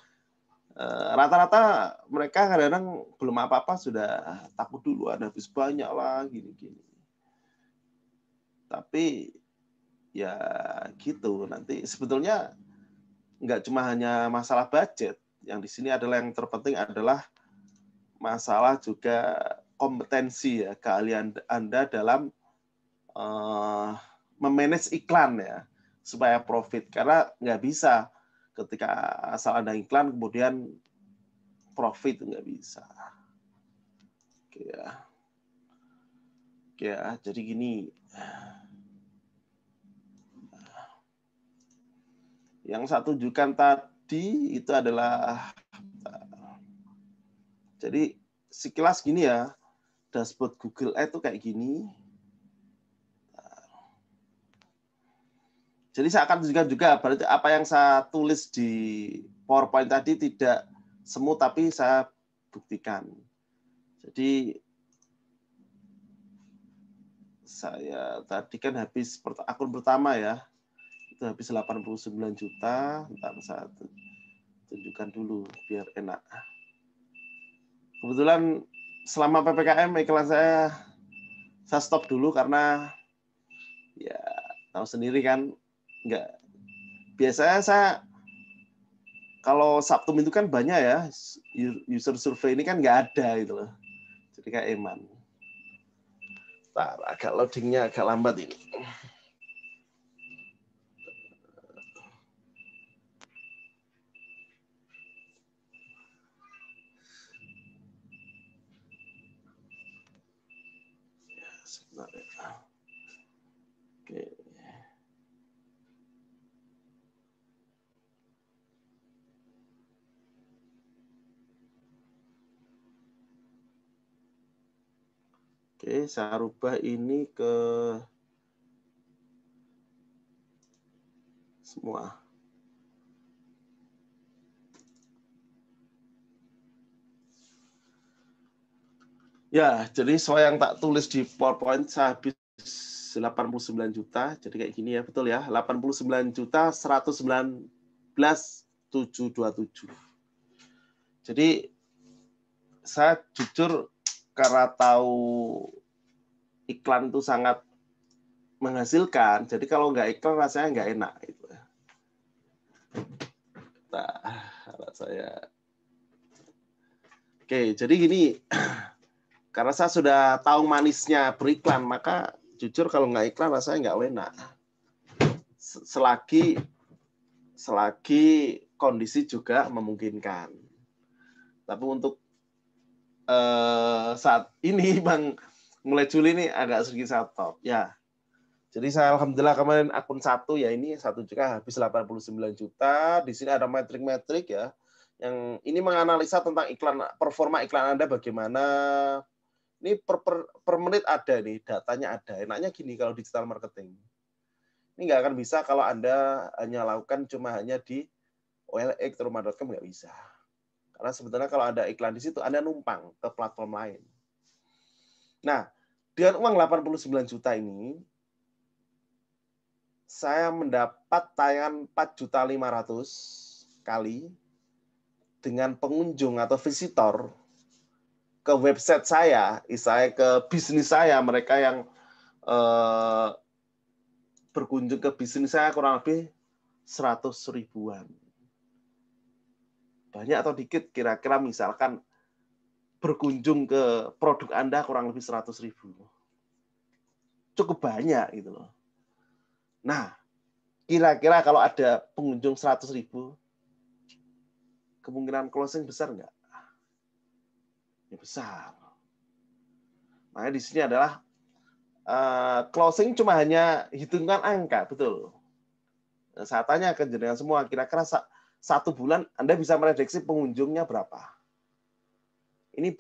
rata-rata mereka kadang-kadang belum apa-apa sudah takut dulu, ada habis banyak lah, gini-gini. Tapi ya gitu, nanti sebetulnya nggak cuma hanya masalah budget, yang di sini adalah yang terpenting adalah masalah juga kompetensi ya, keahlian Anda dalam memanage iklan ya, supaya profit. Karena nggak bisa ketika asal ada iklan kemudian profit, nggak bisa. Oke ya, jadi gini. Yang saya tunjukkan tadi itu adalah, jadi sekilas gini ya, dashboard Google Ads itu kayak gini. Jadi saya akan tunjukkan juga, berarti apa yang saya tulis di PowerPoint tadi tidak semu, tapi saya buktikan. Jadi saya tadi kan habis akun pertama ya, itu habis 89 juta. Bentar, saya tunjukkan dulu biar enak. Kebetulan selama PPKM iklan saya stop dulu karena ya tahu sendiri kan, nggak, biasanya saya kalau Sabtu Minggu kan banyak ya user survei, ini kan nggak ada gitu loh, jadi kayak eman. Bentar, agak loadingnya agak lambat ini. Sebentar ya. Oke. Oke, saya rubah ini ke semua. Ya, jadi sesuai yang tak tulis di PowerPoint, saya habis 89 juta, jadi kayak gini ya, betul ya, 89.119.727. Jadi saya jujur karena tahu iklan itu sangat menghasilkan, jadi kalau nggak iklan rasanya nggak enak gitu. Nah, saya. Oke, jadi gini, karena saya sudah tahu manisnya beriklan, maka jujur kalau nggak iklan rasanya nggak enak. Selagi kondisi juga memungkinkan. Tapi untuk saat ini Bang, mulai Juli ini agak sedikit stop ya. Jadi saya alhamdulillah kemarin akun 1 ya, ini 1 juga habis 89 juta. Di sini ada metrik-metrik ya. Yang ini menganalisa tentang iklan, performa iklan Anda bagaimana. Ini per menit ada nih, datanya ada. Enaknya gini kalau digital marketing. Ini nggak akan bisa kalau Anda hanya lakukan cuma hanya di OLX, rumah.com, nggak bisa. Karena sebetulnya kalau ada iklan di situ, Anda numpang ke platform lain. Nah, dengan uang 89 juta ini, saya mendapat tayangan 4.500.000 kali dengan pengunjung atau visitor ke website saya, ke bisnis saya, mereka yang berkunjung ke bisnis saya kurang lebih 100 ribuan. Banyak atau dikit kira-kira misalkan berkunjung ke produk Anda kurang lebih 100 ribu. Cukup banyak gitu loh. Nah, kira-kira kalau ada pengunjung 100 ribu, kemungkinan closing besar nggak? Ya besar. Makanya di sini adalah closing cuma hanya hitungan angka, betul. Nah, saya tanya ke jenengan semua, kira-kira 1 bulan Anda bisa prediksi pengunjungnya berapa? Ini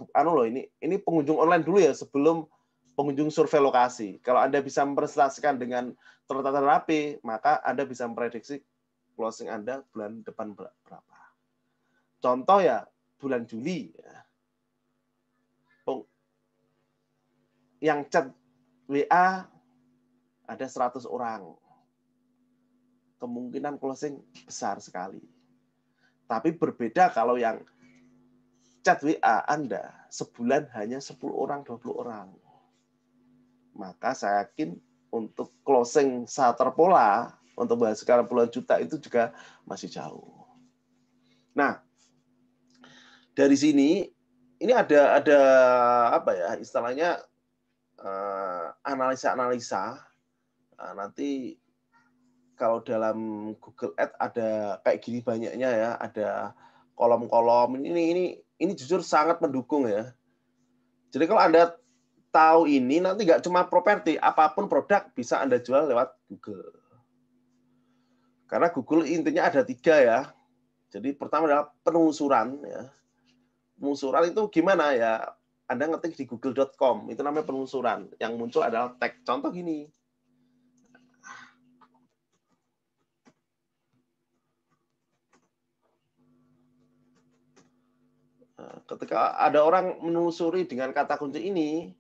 ini pengunjung online dulu ya, sebelum pengunjung survei lokasi. Kalau Anda bisa mempresentasikan dengan tertata rapi, maka Anda bisa memprediksi closing Anda bulan depan berapa. Contoh ya, bulan Juli. Yang chat WA ada 100 orang. Kemungkinan closing besar sekali. Tapi berbeda kalau yang chat WA Anda sebulan hanya 10 orang, 20 orang. Maka saya yakin untuk closing saat terpola untuk menghasilkan puluhan juta itu juga masih jauh. Nah, dari sini ini ada apa ya istilahnya analisa-analisa. Nah, nanti kalau dalam Google Ads ada kayak gini banyaknya ya, ada kolom-kolom. Ini jujur sangat mendukung ya. Jadi kalau Anda tahu ini, nanti nggak cuma properti, apapun produk bisa Anda jual lewat Google. Karena Google intinya ada 3 ya. Jadi pertama adalah penelusuran. Ya. Penelusuran itu gimana ya? Anda ngetik di google.com, itu namanya penelusuran. Yang muncul adalah tag. Contoh gini. Ketika ada orang menelusuri dengan kata kunci ini,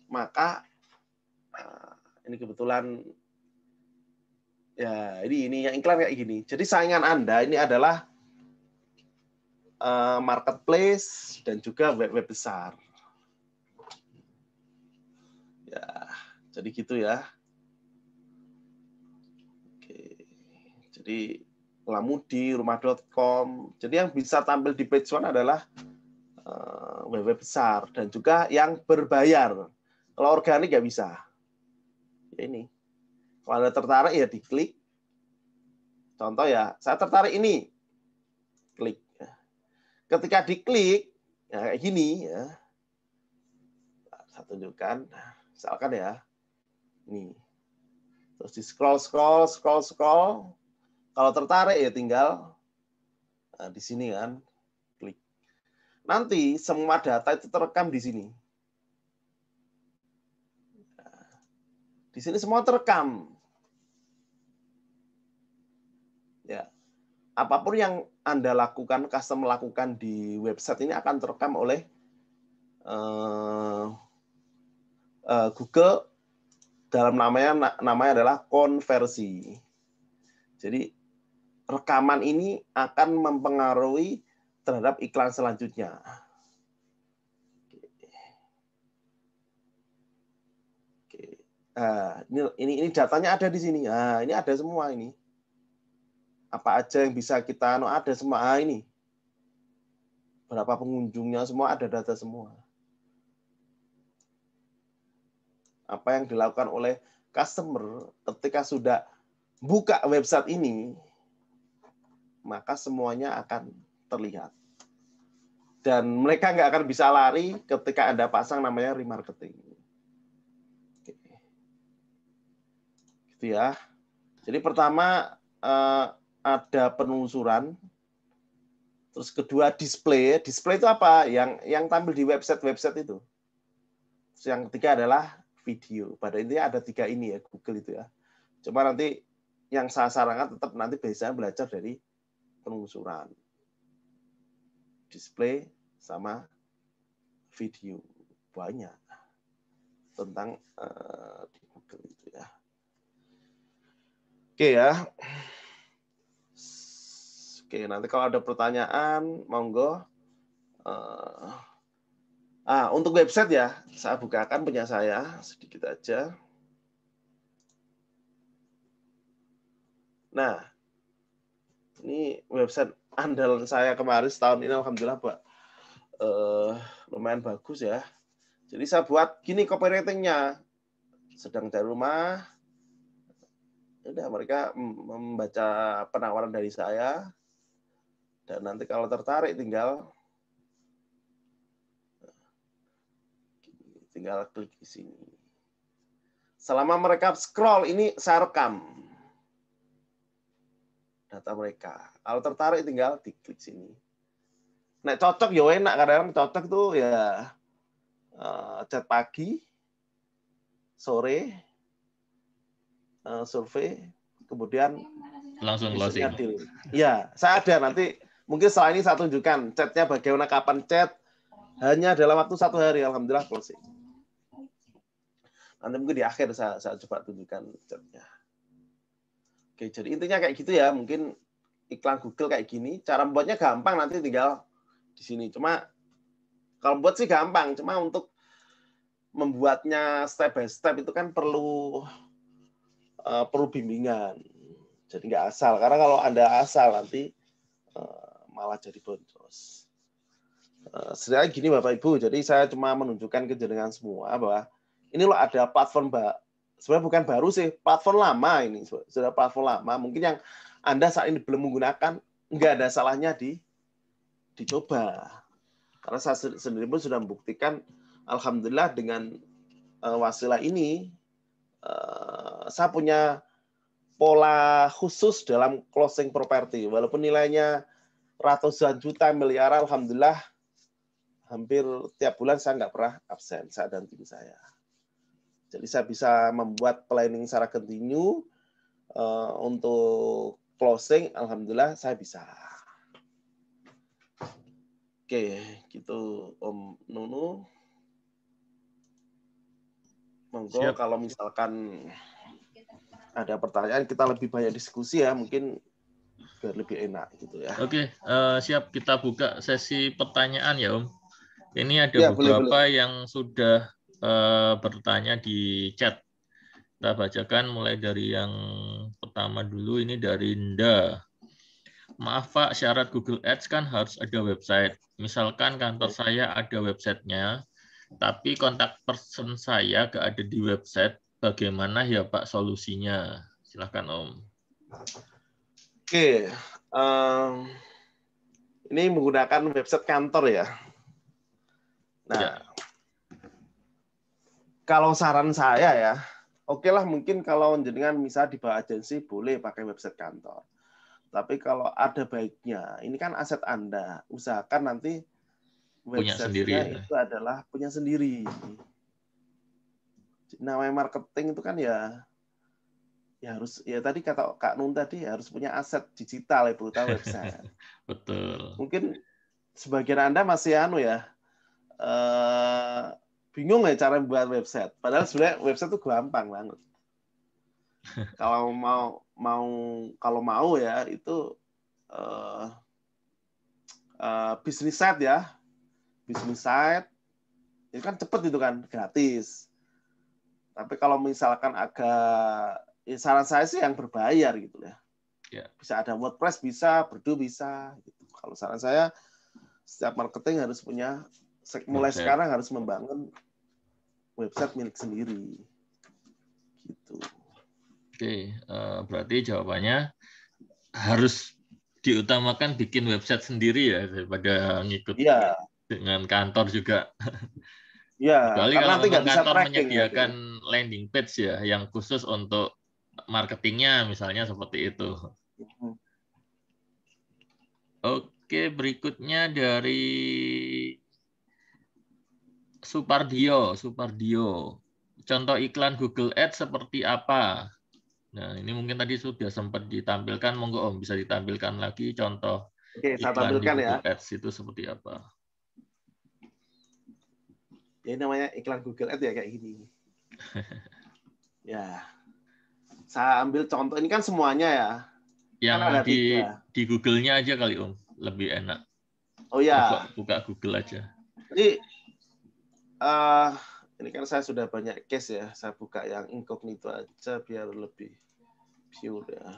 maka ini kebetulan ya ini yang iklan kayak gini. Jadi saingan Anda ini adalah marketplace dan juga web besar. Ya, jadi gitu ya. Oke. Jadi Lamudi, rumah.com. Jadi yang bisa tampil di page one adalah web besar dan juga yang berbayar. Kalau organik nggak bisa. Ya ini. Kalau Anda tertarik ya diklik. Contoh ya, saya tertarik ini. Klik. Ketika diklik, ya kayak gini ya. Saya tunjukkan. Misalkan ya. Ini. Terus di scroll. Kalau tertarik ya tinggal di sini kan. Klik. Nanti semua data itu terekam di sini. Di sini semua terekam. Ya. Apapun yang Anda lakukan, custom lakukan di website ini akan terekam oleh Google dalam namanya adalah konversi. Jadi rekaman ini akan mempengaruhi terhadap iklan selanjutnya. Oke. Nah, ini datanya ada di sini. Nah, ini ada semua ini. Apa aja yang bisa kita ada semua. Ah, ini. Berapa pengunjungnya semua ada data semua. apa yang dilakukan oleh customer ketika sudah buka website ini, maka semuanya akan terlihat. Dan mereka nggak akan bisa lari ketika Anda pasang namanya remarketing. Gitu ya. Jadi pertama ada penelusuran, terus kedua display. Display itu apa? Yang tampil di website itu. Terus yang ketiga adalah video. Pada intinya ada 3 ini ya, Google itu ya. Cuma nanti yang saya sarankan tetap nanti biasanya belajar dari penelusuran. Display sama video. Banyak tentang di Google itu ya. Oke ya. Oke, nanti kalau ada pertanyaan, monggo. Untuk website ya, saya bukakan punya saya sedikit aja. Nah, ini website andalan saya kemarin setahun ini, alhamdulillah Pak, lumayan bagus ya. Jadi saya buat gini copywriting-nya, sedang dari rumah, udah mereka membaca penawaran dari saya, dan nanti kalau tertarik tinggal klik di sini. Selama mereka scroll ini saya rekam data mereka. Kalau tertarik tinggal diklik sini. Nek cocok ya enak, kadang-kadang cocok tuh ya chat pagi, sore, survei, kemudian langsung closing. Ya, saya ada nanti. Mungkin setelah ini saya tunjukkan chatnya bagaimana, kapan chat. Hanya dalam waktu 1 hari, alhamdulillah closing. Nanti mungkin di akhir saya coba tunjukkan chatnya. Oke, jadi intinya kayak gitu ya. Mungkin iklan Google kayak gini. Cara membuatnya gampang, nanti tinggal di sini. Cuma kalau buat sih gampang. Cuma untuk membuatnya step by step itu kan perlu bimbingan. Jadi nggak asal. Karena kalau Anda asal nanti malah jadi boncos. Sebenarnya gini Bapak Ibu, jadi saya cuma menunjukkan ke jenengan semua bahwa ini loh ada platform sebenarnya bukan baru sih, platform lama ini, sudah platform lama. Mungkin yang Anda saat ini belum menggunakan, nggak ada salahnya dicoba. Karena saya sendiri pun sudah membuktikan, alhamdulillah dengan wasilah ini, saya punya pola khusus dalam closing properti. Walaupun nilainya ratusan juta, miliar, alhamdulillah hampir tiap bulan saya nggak pernah absen, saya dan tim saya. Jadi saya bisa membuat planning secara kontinu untuk closing, alhamdulillah saya bisa. Oke, gitu Om Nunu. Monggo kalau misalkan ada pertanyaan, kita lebih banyak diskusi ya, mungkin biar lebih enak gitu ya. Oke, siap, kita buka sesi pertanyaan ya Om. Ini ada ya, beberapa boleh. yang sudah bertanya di chat. Kita bacakan mulai dari yang pertama dulu, ini dari Nda. Maaf Pak, syarat Google Ads kan harus ada website. Misalkan kantor saya ada websitenya, tapi kontak person saya nggak ada di website. Bagaimana ya Pak solusinya? Silakan Om. Oke, ini menggunakan website kantor ya. Nah, kalau saran saya ya, oke lah mungkin kalau jenengan bisa di bawah agensi boleh pakai website kantor. Tapi kalau ada baiknya, ini kan aset Anda, usahakan nanti website-nya itu adalah punya sendiri. Namanya marketing itu kan ya harus, ya tadi kata Kak Nun tadi, harus punya aset digital ya, berupa website. Betul. Mungkin sebagian Anda masih bingung ya cara membuat website. Padahal sebenarnya website itu gampang banget. Kalau mau ya itu bisnis site ya, bisnis site itu kan cepet itu kan, gratis. Tapi kalau misalkan agak, ya saran saya sih yang berbayar gitu ya. Bisa ada WordPress, bisa, Berdo bisa. Gitu. Kalau saran saya, setiap marketing harus punya, mulai sekarang harus membangun website milik sendiri. Oke, berarti jawabannya harus diutamakan bikin website sendiri ya daripada ngikut Iya, dengan kantor juga. iya, Kecuali karena kalau nanti memang nggak bisa kantor tracking nanti. menyediakan landing page ya yang khusus untuk marketingnya misalnya seperti itu. Oke, berikutnya dari Supardio. Contoh iklan Google Ads seperti apa? Nah, ini mungkin tadi sudah sempat ditampilkan, monggo Om bisa ditampilkan lagi contoh Oke, saya iklan di tampilkan ya. Google Ads itu seperti apa? Ini namanya iklan Google Ads ya kayak gini. Ya, saya ambil contoh ini kan semuanya ya. Yang Kan ada di Google-nya aja kali Om, lebih enak. Oh ya. Buka Google aja. Jadi ini kan saya sudah banyak case ya. Saya buka yang incognito aja biar lebih pure ya.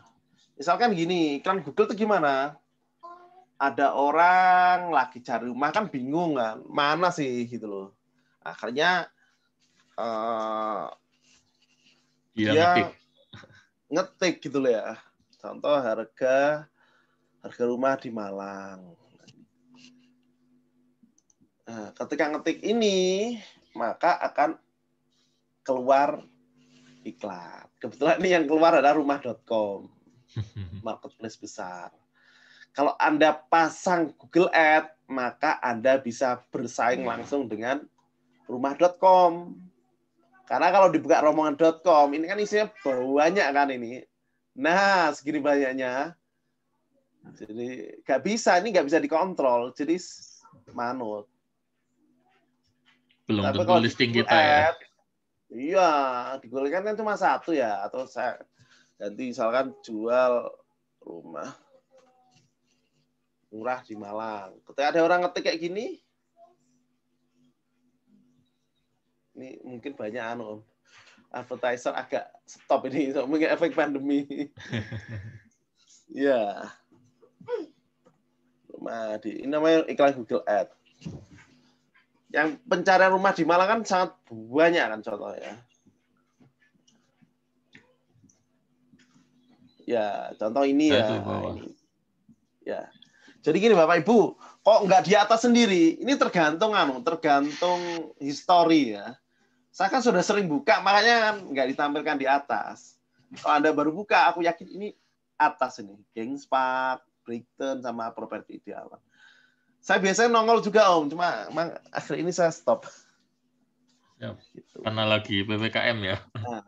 Misalkan gini, iklan Google itu gimana? Ada orang lagi cari rumah kan bingung kan, mana sih gitu loh. Akhirnya dia ngetik gitu loh ya. Contoh harga rumah di Malang. Nah, ketika ngetik ini, maka akan keluar iklan. Kebetulan ini yang keluar adalah rumah.com, marketplace besar. Kalau Anda pasang Google Ads, maka Anda bisa bersaing langsung dengan rumah.com. Karena kalau dibuka rombongan.com, ini kan isinya banyak kan ini. Nah, segini banyaknya. Jadi ini nggak bisa dikontrol. Jadi manut. Belum Tapi tentu kalau listing di kita ya. Iya, di Google kan cuma satu ya. Atau saya ganti misalkan jual rumah murah di Malang. Ketika ada orang ngetik kayak gini, ini mungkin banyak advertiser agak stop ini, mungkin efek pandemi. Ya, ini namanya iklan Google Ads. Yang pencarian rumah di Malang kan sangat banyak kan contohnya. Ya, contoh ini ya. Ini. Ya. Jadi gini Bapak Ibu, kok nggak di atas sendiri? Ini tergantung histori ya. Saya kan sudah sering buka, makanya kan nggak ditampilkan di atas. Kalau Anda baru buka, aku yakin ini atas ini. Gangspark, Brighton, sama Properti Ideal. Saya biasanya nongol juga Om, cuma akhir ini saya stop. Ya, gitu. Karena lagi PPKM ya. Nah,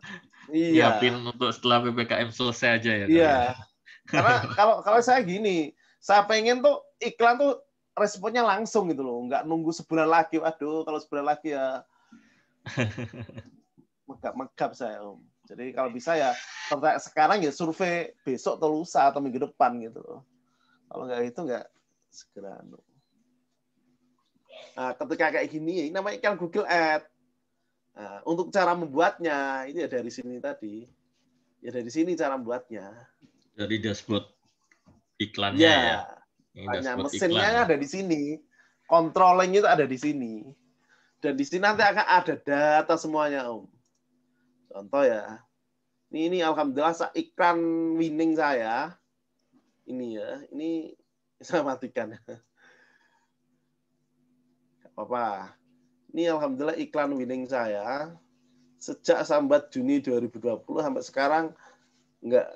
iya. Nyiapin untuk setelah PPKM selesai aja ya. Iya. Karena kalau saya gini, saya pengen tuh iklan tuh responnya langsung gitu loh, nggak nunggu sebulan lagi. Waduh, kalau sebulan lagi ya megap saya Om. Jadi kalau bisa ya sekarang ya survei besok atau lusa atau minggu depan gitu loh. Kalau nggak itu nggak segera. Nah, ketika kayak gini, ini namanya iklan Google Ads. Nah, untuk cara membuatnya, ini ya dari sini tadi. Ya dari sini cara membuatnya. Dari dashboard iklannya ya. Hanya mesinnya ada di sini. Controlling itu ada di sini. Dan di sini nanti akan ada data semuanya, Om. Contoh ya. Ini alhamdulillah iklan winning saya. Ini ya. Ini saya matikan. Apa? Ini alhamdulillah iklan winning saya sejak sambat Juni 2020 sampai sekarang enggak,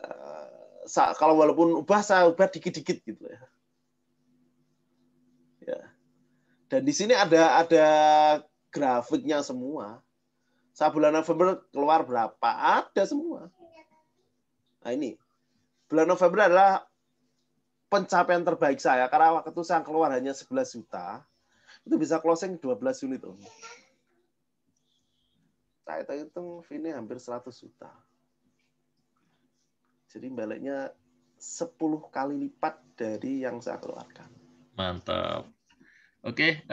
kalau walaupun saya ubah dikit-dikit gitu ya. Ya. Dan di sini ada grafiknya semua. Bulan November keluar berapa? Ada semua. Nah ini. Bulan November adalah pencapaian terbaik saya karena waktu itu saya keluar hanya 11 juta. Itu bisa closing 12 unit. Saya hitung ini hampir 100 juta. Jadi baliknya 10 kali lipat dari yang saya keluarkan. Mantap. Oke,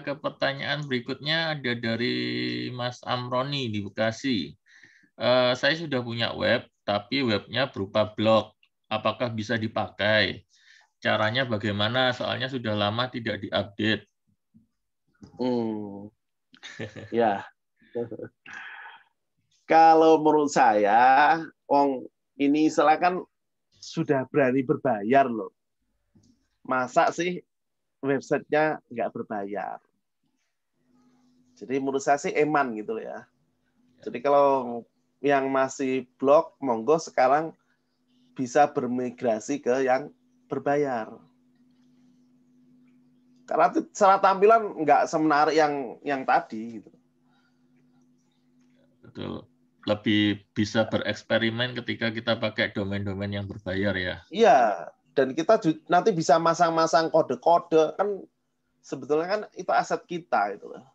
ke pertanyaan berikutnya ada dari Mas Amroni di Bekasi. Saya sudah punya web, tapi webnya berupa blog. Apakah bisa dipakai? Caranya bagaimana? Soalnya sudah lama tidak diupdate. Ya. Kalau menurut saya, Wong ini silakan sudah berani berbayar loh. Masa sih websitenya nggak berbayar? Jadi menurut saya sih eman gitu loh ya. Jadi kalau yang masih blog, monggo sekarang bisa bermigrasi ke yang berbayar. Karena secara tampilan nggak semenarik yang tadi. Gitu. Betul. Lebih bisa bereksperimen ketika kita pakai domain-domain yang berbayar ya. Iya, dan kita nanti bisa masang-masang kode-kode kan sebetulnya kan itu aset kita itu loh.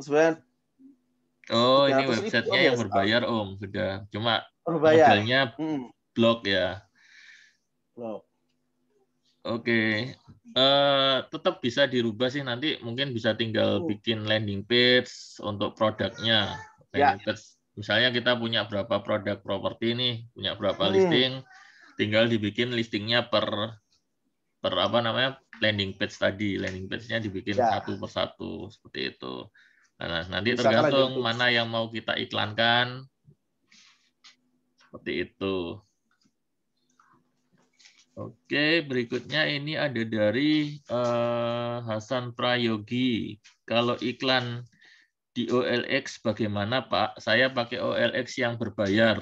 Sebenarnya Oh, ini 300.000 websitenya yang berbayar, Om. Sudah. Cuma berbayar. modelnya blog ya. Blog. Oke. Tetap bisa dirubah sih, nanti mungkin bisa tinggal bikin landing page untuk produknya. Landing page. Misalnya kita punya berapa produk properti nih, punya berapa listing, tinggal dibikin listingnya per apa namanya landing page tadi. Landing page-nya dibikin satu persatu seperti itu. Nah, nanti tergantung mana yang mau kita iklankan. Seperti itu. Oke, berikutnya ini ada dari Hasan Prayogi. Kalau iklan di OLX bagaimana, Pak? Saya pakai OLX yang berbayar.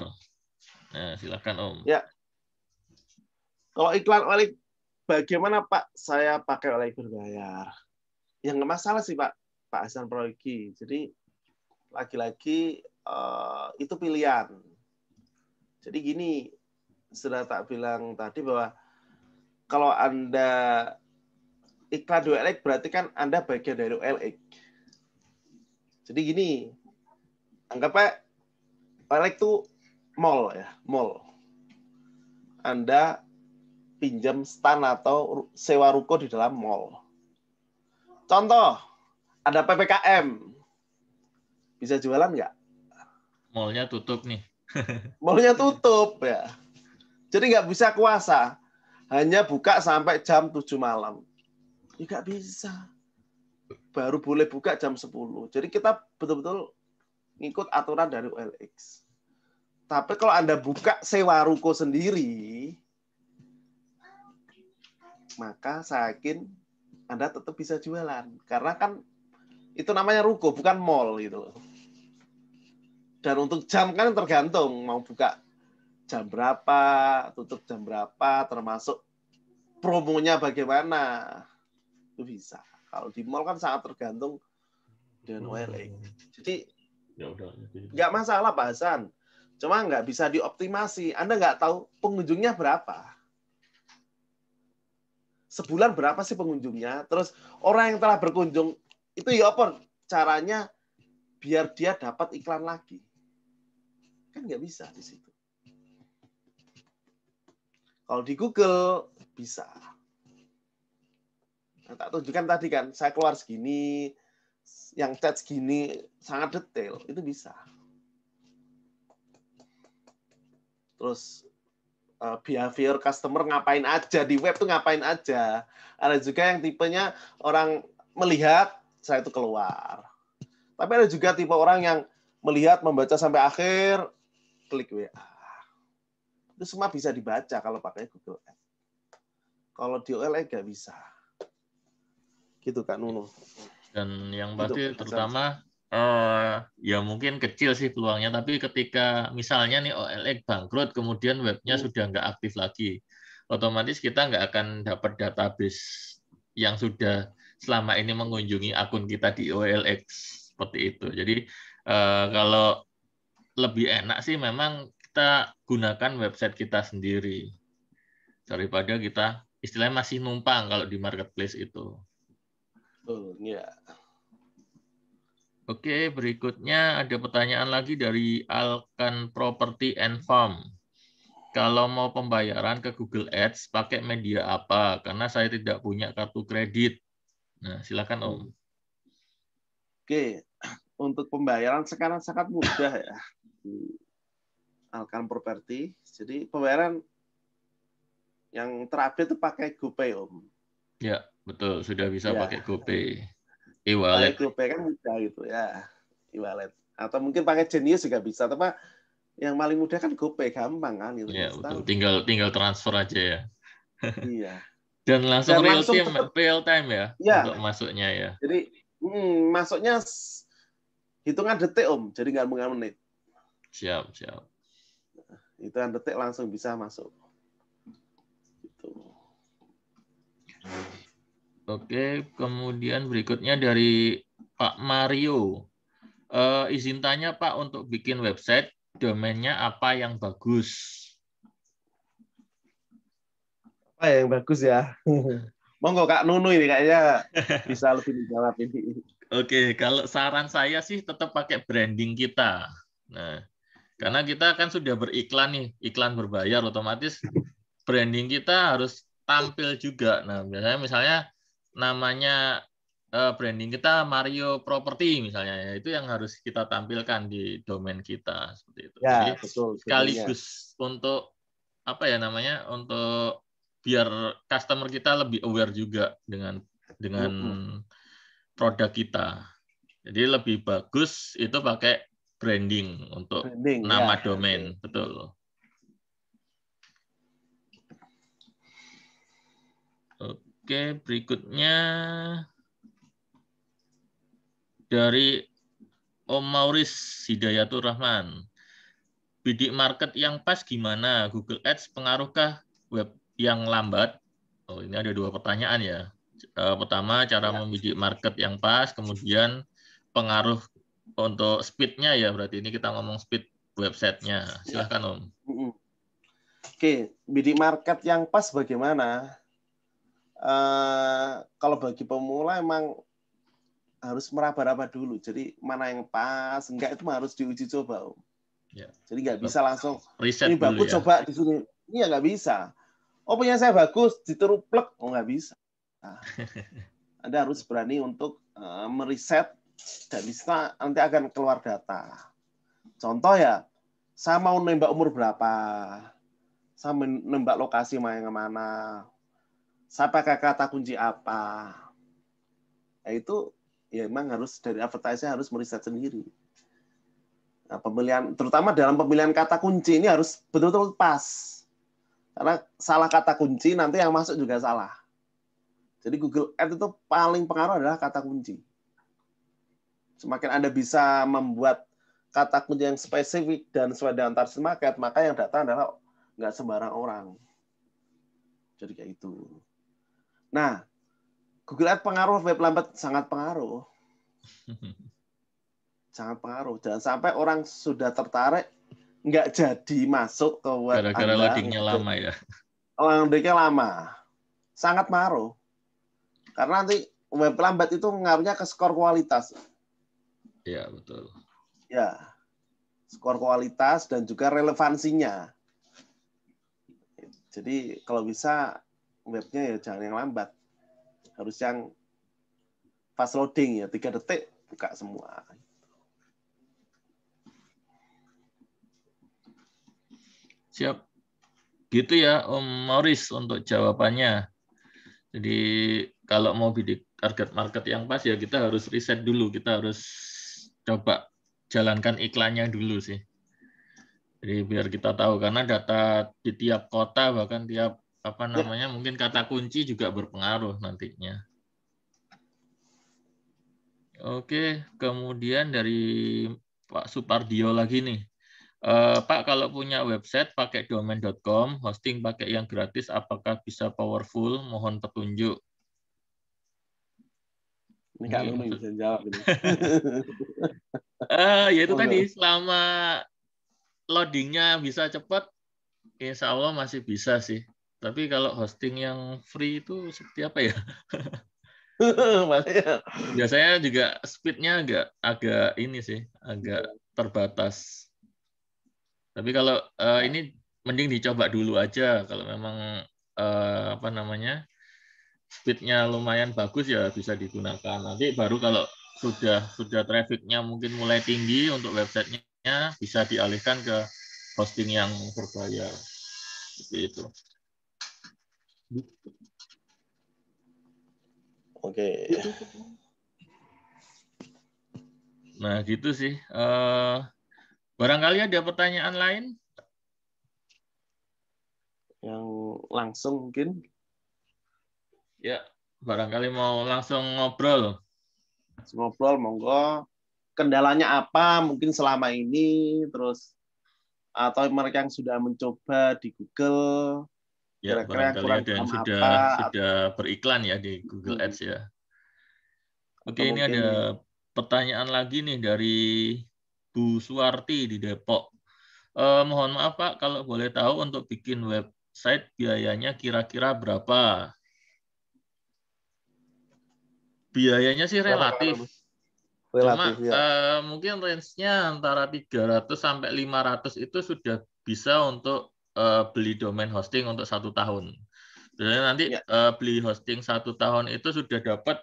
Nah, silakan Om. Ya. Kalau iklan OLX bagaimana, Pak? Saya pakai OLX berbayar. Ya nggak masalah sih, Pak Hasan Prayogi. Jadi lagi-lagi itu pilihan. Jadi gini, sudah tak bilang tadi bahwa kalau Anda iklan di OLX berarti kan Anda bagian dari OLX. Jadi gini, anggapnya OLX itu mall ya, mall. Anda pinjam stand atau sewa ruko di dalam mall. Contoh, ada PPKM. Bisa jualan nggak? Mallnya tutup nih. Mallnya tutup ya. Jadi nggak bisa kuasa. Hanya buka sampai jam 7 malam. Ya nggak bisa. Baru boleh buka jam 10. Jadi kita betul-betul ngikut aturan dari OLX. Tapi kalau Anda buka sewa ruko sendiri, maka saya yakin Anda tetap bisa jualan. Karena kan itu namanya ruko, bukan mall gitu. Dan untuk jam kan tergantung mau buka jam berapa, tutup jam berapa, termasuk promonya bagaimana. Itu bisa. Kalau di mall kan sangat tergantung dengan OLX. Jadi nggak masalah Pak Hasan. Cuma nggak bisa dioptimasi. Anda nggak tahu pengunjungnya berapa. Sebulan berapa sih pengunjungnya? Terus orang yang telah berkunjung, itu ya apa caranya biar dia dapat iklan lagi? Kan nggak bisa di situ. Kalau di Google, bisa. Nah, tak tunjukkan tadi kan, saya keluar segini, yang chat segini, sangat detail, itu bisa. Terus behavior customer ngapain aja di web tuh ngapain aja. Ada juga yang tipenya orang melihat saya itu keluar. Tapi ada juga tipe orang yang melihat membaca sampai akhir klik WA. Itu semua bisa dibaca kalau pakai Google Ads. Kalau di OLX nggak bisa. Gitu Kak Nunu. Dan yang pasti terutama ya mungkin kecil sih peluangnya, tapi ketika misalnya nih OLX bangkrut, kemudian webnya sudah nggak aktif lagi, otomatis kita nggak akan dapat database yang sudah selama ini mengunjungi akun kita di OLX seperti itu. Jadi kalau lebih enak sih memang kita gunakan website kita sendiri daripada kita istilahnya masih numpang kalau di marketplace itu. Ya. Oke, berikutnya ada pertanyaan lagi dari Alkan Property and Farm. Kalau mau pembayaran ke Google Ads, pakai media apa? Karena saya tidak punya kartu kredit. Nah, silakan Om. Oke, untuk pembayaran sekarang sangat mudah ya di Alkan Property. Jadi pembayaran yang terupdate itu pakai GoPay Om. Ya, betul. Sudah bisa pakai GoPay. E-wallet. Pakai GoPay kan mudah gitu ya, e-wallet. Atau mungkin pakai Genius juga bisa. Tapi Yang paling mudah kan GoPay, gampang kan itu. Ya, betul. Tinggal transfer aja ya. Iya. Dan langsung Dan langsung real time ya, ya, untuk masuknya ya. Jadi masuknya hitungan detik Om, jadi nggak menit. Siap. Hitungan detik langsung bisa masuk. Gitu. Oke, kemudian berikutnya dari Pak Mario. Izin tanya Pak, untuk bikin website, domainnya apa yang bagus? Apa yang bagus ya? Monggo Kak Nunu ini kayaknya bisa lebih dijawab ini. Oke, kalau saran saya sih tetap pakai branding kita. Nah, karena kita kan sudah beriklan nih, iklan berbayar, otomatis branding kita harus tampil juga. Nah, misalnya namanya branding kita Mario Property misalnya, ya itu yang harus kita tampilkan di domain kita seperti itu. Ya, Jadi betul. sekaligus untuk apa ya namanya, untuk biar customer kita lebih aware juga dengan produk kita. Jadi lebih bagus itu pakai branding untuk nama domain, betul. Oke, berikutnya dari Om Mauris Hidayatur Rahman. Bidik market yang pas gimana? Google Ads pengaruhkah web yang lambat? Oh, ini ada 2 pertanyaan ya. Pertama, cara membidik market yang pas, kemudian pengaruh untuk speed-nya ya, berarti ini kita ngomong speed website-nya. Silahkan Om. Oke, bidik market yang pas bagaimana? Kalau bagi pemula emang harus meraba-raba dulu. Jadi mana yang pas, enggak itu harus diuji coba Om. Ya. Jadi nggak bisa langsung ini bagus ya. Coba di sini. Ini ya nggak bisa. Oh punya saya bagus, diteru plek, oh nggak bisa. Nah, Anda harus berani untuk meriset dan bisa nanti akan keluar data. Contoh ya, saya mau nembak umur berapa, saya nembak lokasi yang mana, saya pakai kata kunci apa. Nah, itu ya memang harus dari advertiser harus meriset sendiri. Nah, terutama dalam pemilihan kata kunci ini harus betul-betul pas. Karena salah kata kunci nanti yang masuk juga salah. Jadi Google Ads itu paling pengaruh adalah kata kunci. Semakin Anda bisa membuat kata kunci yang spesifik dan sesuai dengan target market, maka yang datang adalah nggak sembarang orang. Jadi kayak itu. Nah, Google Ads pengaruh web lambat, sangat pengaruh. Sangat pengaruh. Jangan sampai orang sudah tertarik nggak jadi masuk ke web gara-gara loadingnya lama ya. Loadingnya lama. Sangat pengaruh. Karena nanti web lambat itu ngaruhnya ke skor kualitas. Iya, betul. Ya. Skor kualitas dan juga relevansinya. Jadi kalau bisa webnya ya jangan yang lambat. Harus yang fast loading ya, 3 detik buka semua. Siap. Gitu ya Om Mauris untuk jawabannya. Jadi kalau mau bidik target market yang pas ya kita harus riset dulu, kita harus coba jalankan iklannya dulu sih. Jadi biar kita tahu, karena data di tiap kota bahkan tiap mungkin kata kunci juga berpengaruh nantinya. Oke, kemudian dari Pak Supardio lagi nih. Pak, kalau punya website pakai domain.com, hosting pakai yang gratis, apakah bisa powerful? Mohon petunjuk. Ini Kak Nunu bisa jawab ini. Ya itu tadi, selama loadingnya bisa cepat, insya Allah masih bisa sih. Tapi kalau hosting yang free itu seperti apa ya? Biasanya juga speed-nya agak ini sih, agak terbatas. Tapi kalau ini mending dicoba dulu aja. Kalau memang speed-nya lumayan bagus ya bisa digunakan. Nanti baru kalau sudah traffic-nya mungkin mulai tinggi untuk websitenya, bisa dialihkan ke hosting yang berbayar. Seperti itu. Oke. Nah gitu sih. Barangkali ada pertanyaan lain? Yang langsung mungkin. Ya, barangkali mau langsung ngobrol. Ngobrol, monggo. Kendalanya apa mungkin selama ini, terus atau mereka yang sudah mencoba di Google, Ya, kira-kira yang barangkali kurang ada yang paham sudah apa, beriklan ya di Google Ads ya. Oke, atau ini mungkin ada pertanyaan lagi nih dari Bu Suwarti di Depok. Mohon maaf Pak, kalau boleh tahu untuk bikin website biayanya kira-kira berapa? Biayanya sih relatif. Cuma ya. mungkin range-nya antara 300 sampai 500 itu sudah bisa untuk beli domain hosting untuk 1 tahun. Jadi nanti Ya. Beli hosting 1 tahun itu sudah dapat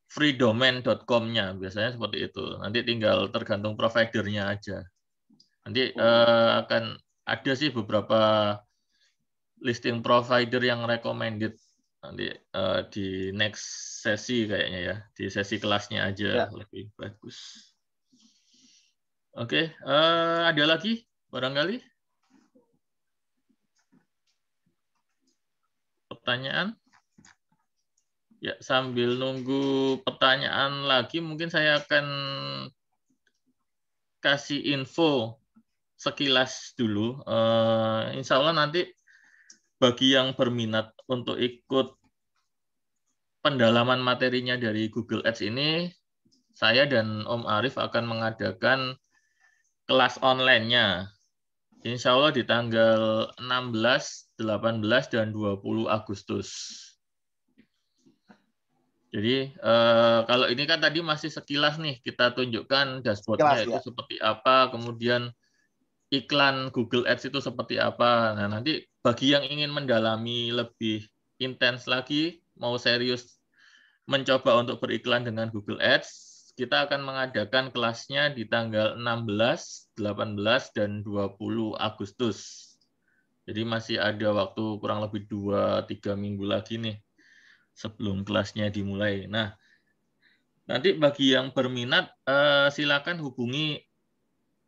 freedomain.com-nya. Biasanya seperti itu. Nanti tinggal tergantung providernya aja. Nanti akan ada sih beberapa listing provider yang recommended nanti di next sesi kayaknya ya, di sesi kelasnya aja lebih bagus. Oke, ada lagi barangkali pertanyaan? Ya, sambil nunggu pertanyaan lagi, mungkin saya akan kasih info sekilas dulu. Insya Allah nanti bagi yang berminat untuk ikut pendalaman materinya dari Google Ads ini, saya dan Om Arif akan mengadakan kelas online-nya. Insya Allah di tanggal 16, 18, dan 20 Agustus. Jadi kalau ini kan tadi masih sekilas nih, kita tunjukkan dashboard-nya itu seperti apa, kemudian iklan Google Ads itu seperti apa. Nah, nanti bagi yang ingin mendalami lebih intens lagi, mau serius mencoba untuk beriklan dengan Google Ads, kita akan mengadakan kelasnya di tanggal 16, 18, dan 20 Agustus. Jadi masih ada waktu kurang lebih 2-3 minggu lagi nih sebelum kelasnya dimulai. Nah, nanti bagi yang berminat, silakan hubungi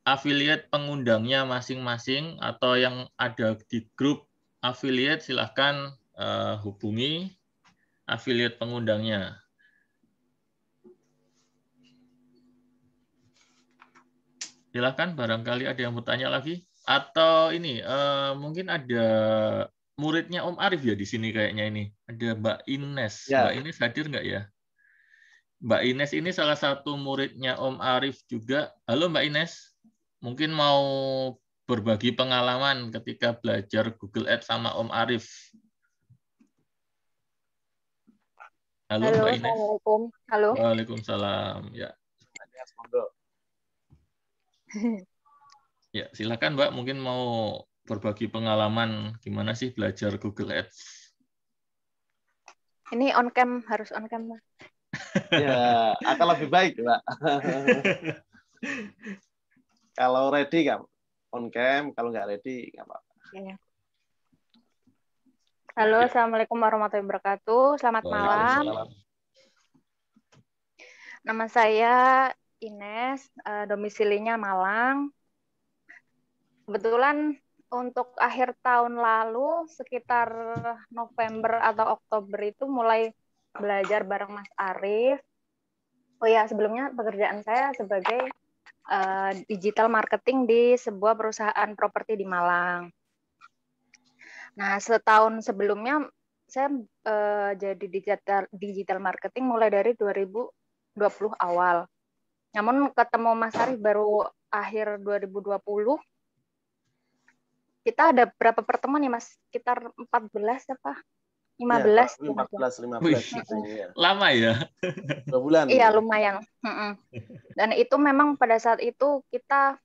affiliate pengundangnya masing-masing atau yang ada di grup affiliate, silakan hubungi affiliate pengundangnya. Silakan, barangkali ada yang bertanya lagi. Atau ini, mungkin ada muridnya Om Arif ya di sini kayaknya ini. Ada Mbak Ines. Ya. Mbak Ines hadir nggak ya? Mbak Ines ini salah satu muridnya Om Arif juga. Halo Mbak Ines, mungkin mau berbagi pengalaman ketika belajar Google Ads sama Om Arif. Halo Mbak Ines. Assalamualaikum. Halo. Waalaikumsalam. Ya. Ya, silakan Mbak, mungkin mau berbagi pengalaman gimana sih belajar Google Ads. Ini on cam, harus on cam, Mbak. Ya, akan lebih baik, Mbak. Kalau ready nggak on cam, kalau nggak ready nggak apa-apa. Ya. Halo, Assalamualaikum warahmatullahi wabarakatuh. Selamat malam. Nama saya Ines, domisilinya Malang. Kebetulan untuk akhir tahun lalu, sekitar November atau Oktober itu mulai belajar bareng Mas Arif. Oh ya, sebelumnya pekerjaan saya sebagai digital marketing di sebuah perusahaan properti di Malang. Nah, setahun sebelumnya saya jadi digital marketing mulai dari 2020 awal. Namun ketemu Mas Arif baru akhir 2020. Kita ada berapa pertemuan ya, Mas? Sekitar 14 apa? 15. Ya, 15. Ya. Lama ya? 2 bulan. Iya, lumayan. Dan itu memang pada saat itu kita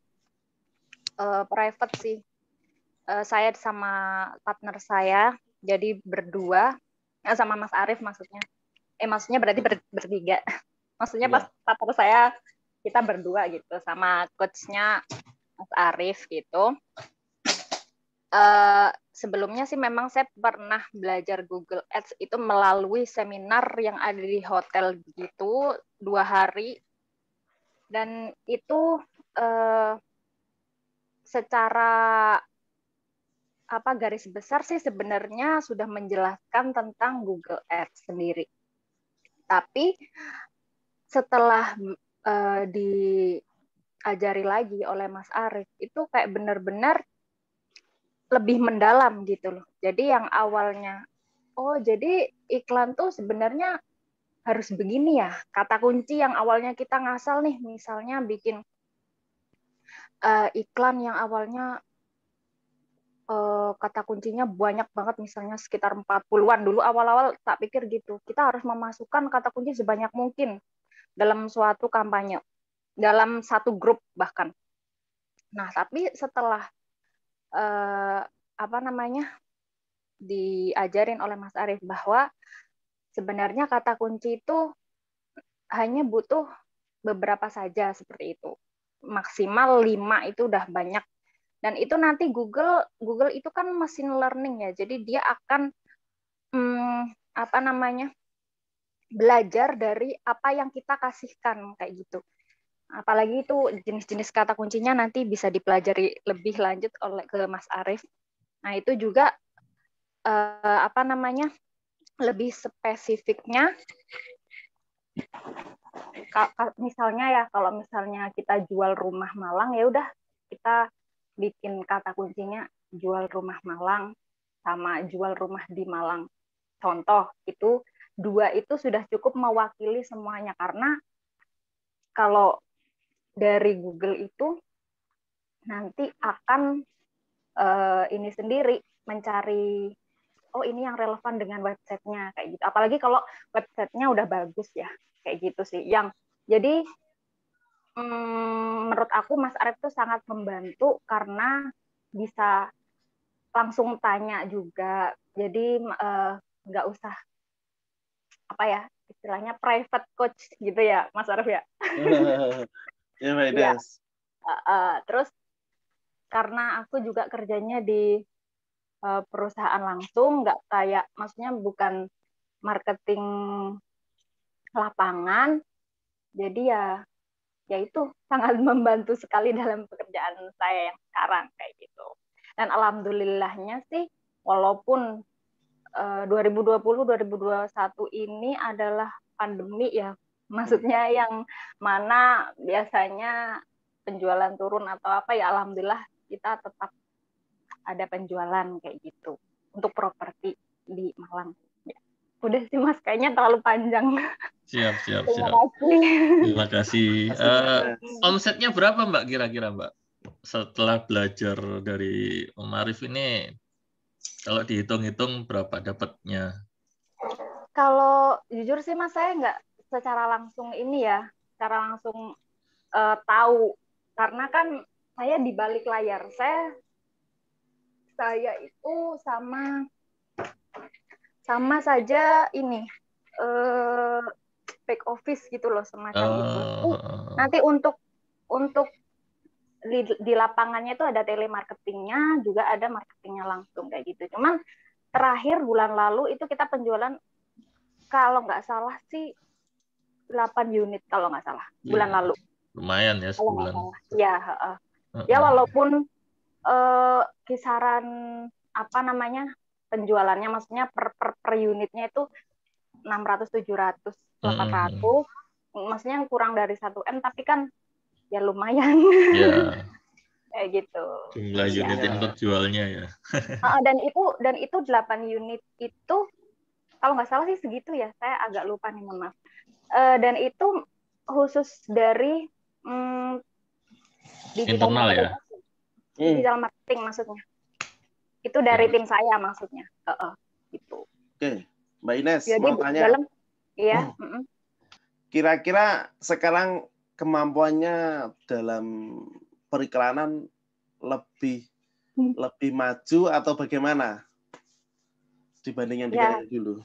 private sih. Saya sama partner saya, jadi berdua, sama Mas Arif maksudnya. Maksudnya berarti bertiga. Maksudnya pas partner saya, kita berdua gitu, sama coachnya Mas Arif gitu. Sebelumnya sih memang saya pernah belajar Google Ads itu melalui seminar yang ada di hotel gitu 2 hari, dan itu secara garis besar sih sebenarnya sudah menjelaskan tentang Google Ads sendiri. Tapi setelah diajari lagi oleh Mas Arief itu kayak benar-benar lebih mendalam gitu loh. Jadi yang awalnya, oh jadi iklan tuh sebenarnya harus begini ya. Kata kunci yang awalnya kita ngasal nih, misalnya bikin iklan yang awalnya kata kuncinya banyak banget, misalnya sekitar 40-an. Dulu awal-awal tak pikir gitu. Kita harus memasukkan kata kunci sebanyak mungkin dalam suatu kampanye, dalam satu grup bahkan. Nah, tapi setelah diajarin oleh Mas Arief bahwa sebenarnya kata kunci itu hanya butuh beberapa saja seperti itu. Maksimal 5 itu udah banyak. Dan itu nanti Google itu kan machine learning ya. Jadi dia akan belajar dari apa yang kita kasihkan kayak gitu. Apalagi itu jenis-jenis kata kuncinya nanti bisa dipelajari lebih lanjut oleh ke Mas Arief. Nah, itu juga lebih spesifiknya, misalnya ya, kalau misalnya kita jual rumah Malang, ya udah kita bikin kata kuncinya jual rumah Malang sama jual rumah di Malang. Contoh, itu 2 itu sudah cukup mewakili semuanya, karena kalau dari Google itu nanti akan ini sendiri mencari, oh ini yang relevan dengan websitenya kayak gitu. Apalagi kalau websitenya udah bagus ya, kayak gitu sih. Jadi menurut aku Mas Arief tuh sangat membantu karena bisa langsung tanya juga. Jadi nggak usah istilahnya private coach gitu ya, Mas Arief ya. Ya, Mbak Ines. Terus karena aku juga kerjanya di perusahaan langsung, nggak kayak, maksudnya bukan marketing lapangan, jadi ya itu sangat membantu sekali dalam pekerjaan saya yang sekarang kayak gitu. Dan alhamdulillahnya sih, walaupun 2020-2021 ini adalah pandemi ya, maksudnya yang mana biasanya penjualan turun atau apa, ya alhamdulillah kita tetap ada penjualan kayak gitu untuk properti di Malang. Ya. Udah sih Mas, kayaknya terlalu panjang. Siap. Terima kasih. Terima kasih. Omsetnya berapa Mbak kira-kira Mbak? Setelah belajar dari Om Arief ini, kalau dihitung-hitung berapa dapatnya? Kalau jujur sih Mas, saya nggak secara langsung ini ya, secara langsung tahu, karena kan saya di balik layar. Saya itu sama saja ini back office gitu loh, semacam itu. Nanti untuk di lapangannya itu ada telemarketingnya, juga ada marketingnya langsung kayak gitu. Cuman terakhir bulan lalu itu kita penjualan, kalau nggak salah sih 8 unit kalau nggak salah, bulan lalu. Lumayan ya sebulan. Ya walaupun kisaran penjualannya, maksudnya per unitnya itu 600, 700, 800, maksudnya kurang dari 1M, tapi kan ya lumayan. Ya. Kayak gitu. Jumlah unit yang terjualnya ya. Dan itu 8 unit itu kalau nggak salah sih segitu ya, saya agak lupa nih, mohon maaf. Dan itu khusus dari digital internal marketing, ya. Digital marketing maksudnya. Itu dari tim saya maksudnya. Gitu. Oke, Mbak Ines, jadi mau tanya. Kira-kira sekarang kemampuannya dalam periklanan lebih maju atau bagaimana dibanding yang dulu?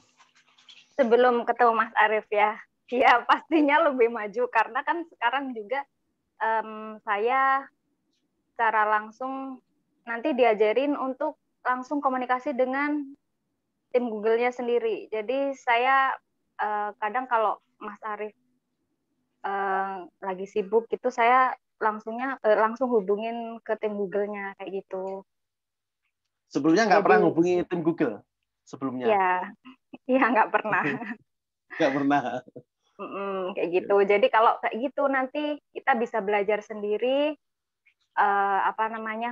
Sebelum ketemu Mas Arief ya pastinya lebih maju, karena kan sekarang juga saya secara langsung nanti diajarin untuk langsung komunikasi dengan tim Google-nya sendiri. Jadi saya kadang kalau Mas Arief lagi sibuk gitu, saya langsung hubungin ke tim Google-nya kayak gitu. Sebelumnya nggak Jadi, pernah hubungi tim Google? Sebelumnya? Ya nggak pernah. Nggak pernah. Kayak gitu. Jadi kalau kayak gitu nanti kita bisa belajar sendiri,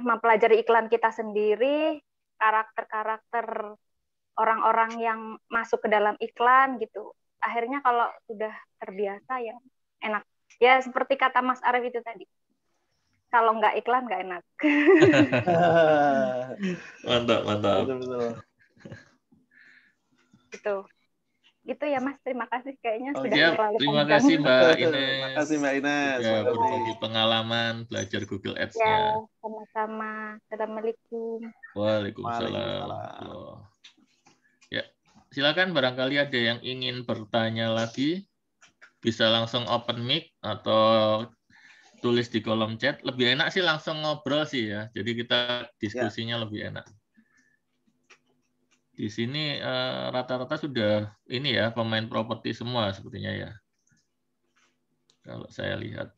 mempelajari iklan kita sendiri, karakter-karakter orang-orang yang masuk ke dalam iklan gitu. Akhirnya kalau sudah terbiasa ya enak. Ya seperti kata Mas Arief itu tadi. Kalau nggak iklan nggak enak. Mantap, mantap. Betul. Gitu ya Mas, terima kasih kayaknya sudah terlalu terima panjang. kasih Mbak Ines. Terima kasih Mbak Ines. Sudah berbagi pengalaman belajar Google Ya, Ads-nya. sama-sama. Assalamualaikum. Waalaikumsalam. Ya, silakan barangkali ada yang ingin bertanya lagi, bisa langsung open mic atau tulis di kolom chat. Lebih enak sih langsung ngobrol sih ya. Jadi kita diskusinya lebih enak. Di sini rata-rata sudah ini ya, pemain properti semua sepertinya ya. Kalau saya lihat.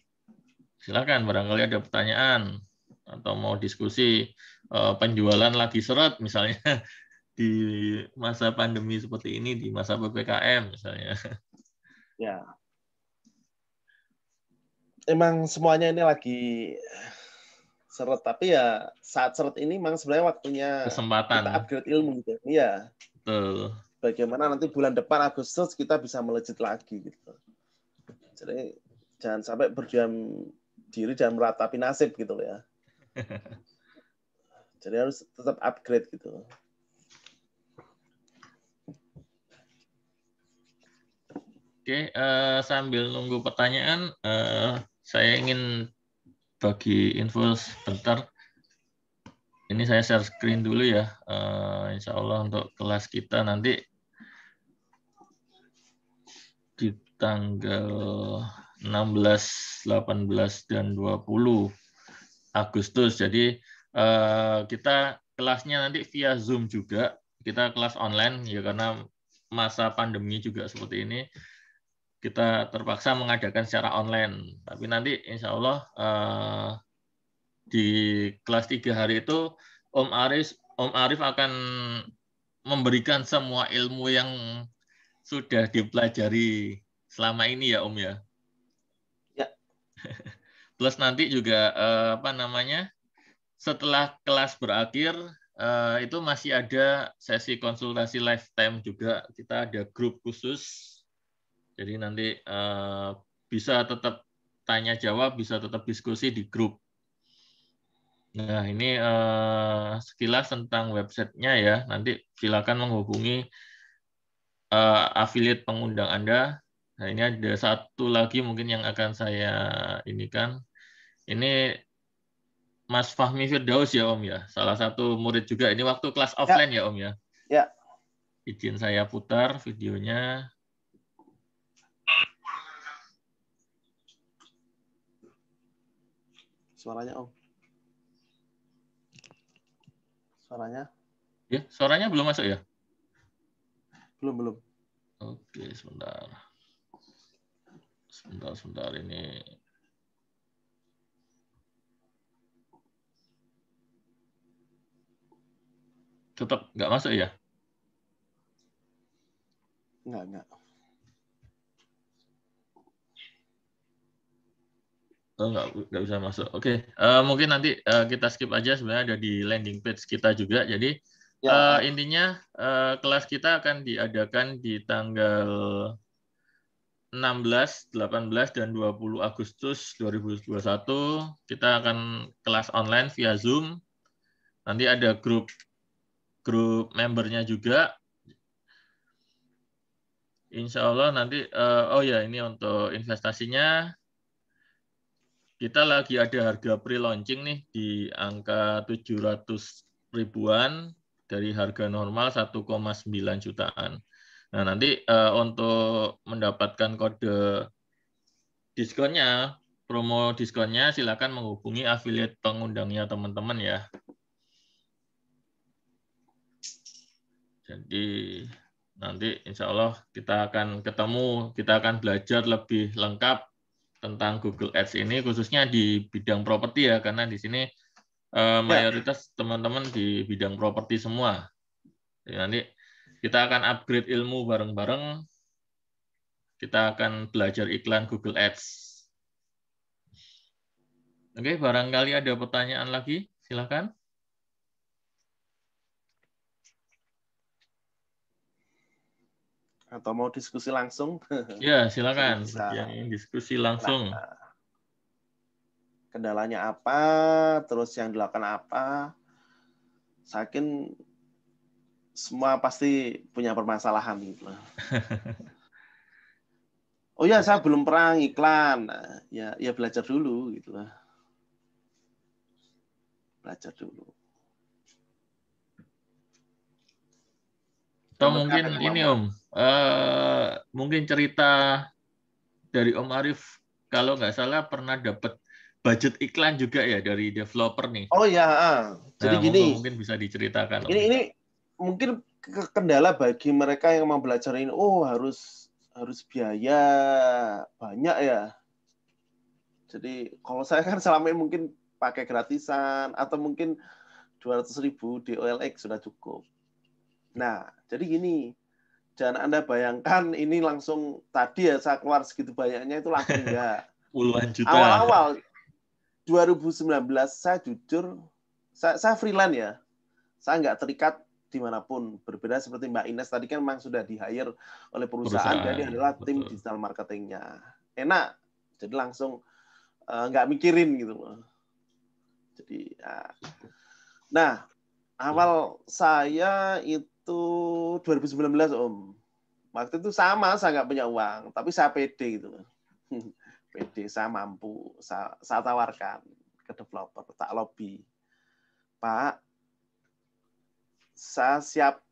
Silakan barangkali ada pertanyaan atau mau diskusi penjualan lagi seret misalnya di masa pandemi seperti ini, di masa PPKM misalnya. Ya. Emang semuanya ini lagi seret, tapi ya saat seret ini memang sebenarnya waktunya Kesempatan. Kita upgrade ilmu gitu. Iya. Betul. Bagaimana nanti bulan depan Agustus kita bisa melejit lagi gitu. Jadi jangan sampai berdiam diri dan meratapi nasib gitu loh ya. Jadi harus tetap upgrade gitu. Oke, sambil nunggu pertanyaan, saya ingin bagi info sebentar. Ini saya share screen dulu ya. Insya Allah untuk kelas kita nanti di tanggal 16, 18, dan 20 Agustus. Jadi kita kelasnya nanti via Zoom juga. Kita kelas online ya karena masa pandemi juga seperti ini. Kita terpaksa mengadakan secara online. Tapi nanti insya Allah di kelas 3 hari itu Om Arif akan memberikan semua ilmu yang sudah dipelajari selama ini ya Om ya. Ya. Plus nanti juga setelah kelas berakhir itu masih ada sesi konsultasi lifetime juga. Kita ada grup khusus. Jadi nanti bisa tetap tanya jawab, bisa tetap diskusi di grup. Nah, ini sekilas tentang websitenya ya. Nanti silakan menghubungi affiliate pengundang Anda. Nah, ini ada satu lagi mungkin yang akan saya inikan. Ini Mas Fahmi Firdaus ya Om ya. Salah satu murid juga. Ini waktu kelas offline ya Om ya. Ya. Izin saya putar videonya. Suaranya Om. Suaranya? Ya, suaranya belum masuk ya? Belum. Oke, sebentar. Sebentar ini. Tetap nggak masuk ya? Enggak. Oh, nggak bisa masuk. Oke, mungkin nanti kita skip aja. Sebenarnya ada di landing page kita juga. Jadi intinya kelas kita akan diadakan di tanggal 16, 18, dan 20 Agustus 2021. Kita akan kelas online via Zoom. Nanti ada grup membernya juga. Insya Allah nanti, ini untuk investasinya. Kita lagi ada harga pre-launching nih di angka 700 ribuan dari harga normal 1,9 jutaan. Nah, nanti untuk mendapatkan kode diskonnya, promo diskonnya silakan menghubungi affiliate pengundangnya teman-teman ya. Jadi nanti insya Allah kita akan ketemu, kita akan belajar lebih lengkap tentang Google Ads ini khususnya di bidang properti ya, karena di sini mayoritas teman-teman di bidang properti semua. Jadi nanti kita akan upgrade ilmu bareng-bareng. Kita akan belajar iklan Google Ads. Oke, barangkali ada pertanyaan lagi, silakan. Atau mau diskusi langsung? Ya, silakan. Bisa. Yang ingin diskusi langsung. Nah, kendalanya apa, terus yang dilakukan apa. Saya yakin semua pasti punya permasalahan gitu. Oh ya, saya belum pernah iklan. Nah, ya belajar dulu gitu lah. Belajar dulu. Atau mungkin ini Om, mungkin cerita dari Om Arif, kalau nggak salah pernah dapat budget iklan juga ya dari developer nih. Oh ya, jadi Nah, gini. mungkin bisa diceritakan Om. Ini mungkin kendala bagi mereka yang mau belajar ini. Oh, harus biaya banyak ya. Jadi kalau saya kan selama ini mungkin pakai gratisan atau mungkin 200.000 di OLX sudah cukup. Nah, jadi gini, jangan Anda bayangkan ini langsung tadi ya saya keluar segitu banyaknya itu langsung enggak. Puluhan juta. Awal-awal 2019 saya jujur, saya freelance ya. Saya nggak terikat dimanapun. Berbeda seperti Mbak Ines tadi kan memang sudah di-hire oleh perusahaan. Jadi adalah tim digital marketingnya. Enak, jadi langsung nggak mikirin gitu loh. Jadi, nah, awal saya itu 2019 Om. Waktu itu sama, saya nggak punya uang, tapi saya pede gitu. Pede, saya mampu, saya tawarkan ke developer, tak lobby. Pak, saya siap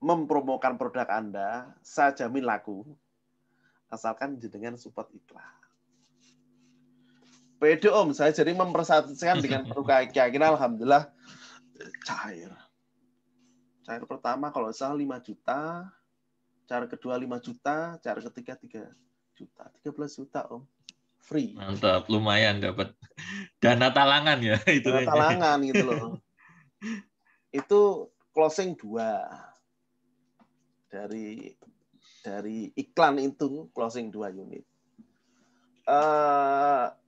mempromokan produk Anda, saya jamin laku, asalkan jenengan support iklan. Pede Om, saya jadi mempersatukan dengan produk keyakinan, alhamdulillah cair. Cair pertama kalau salah 5 juta, cara kedua 5 juta, cara ketiga 3 juta, 13 juta Om. Free. Mantap, lumayan dapat dana talangan ya itu. Dana talangan gitu loh. Itu closing 2. Dari iklan itu closing 2 unit.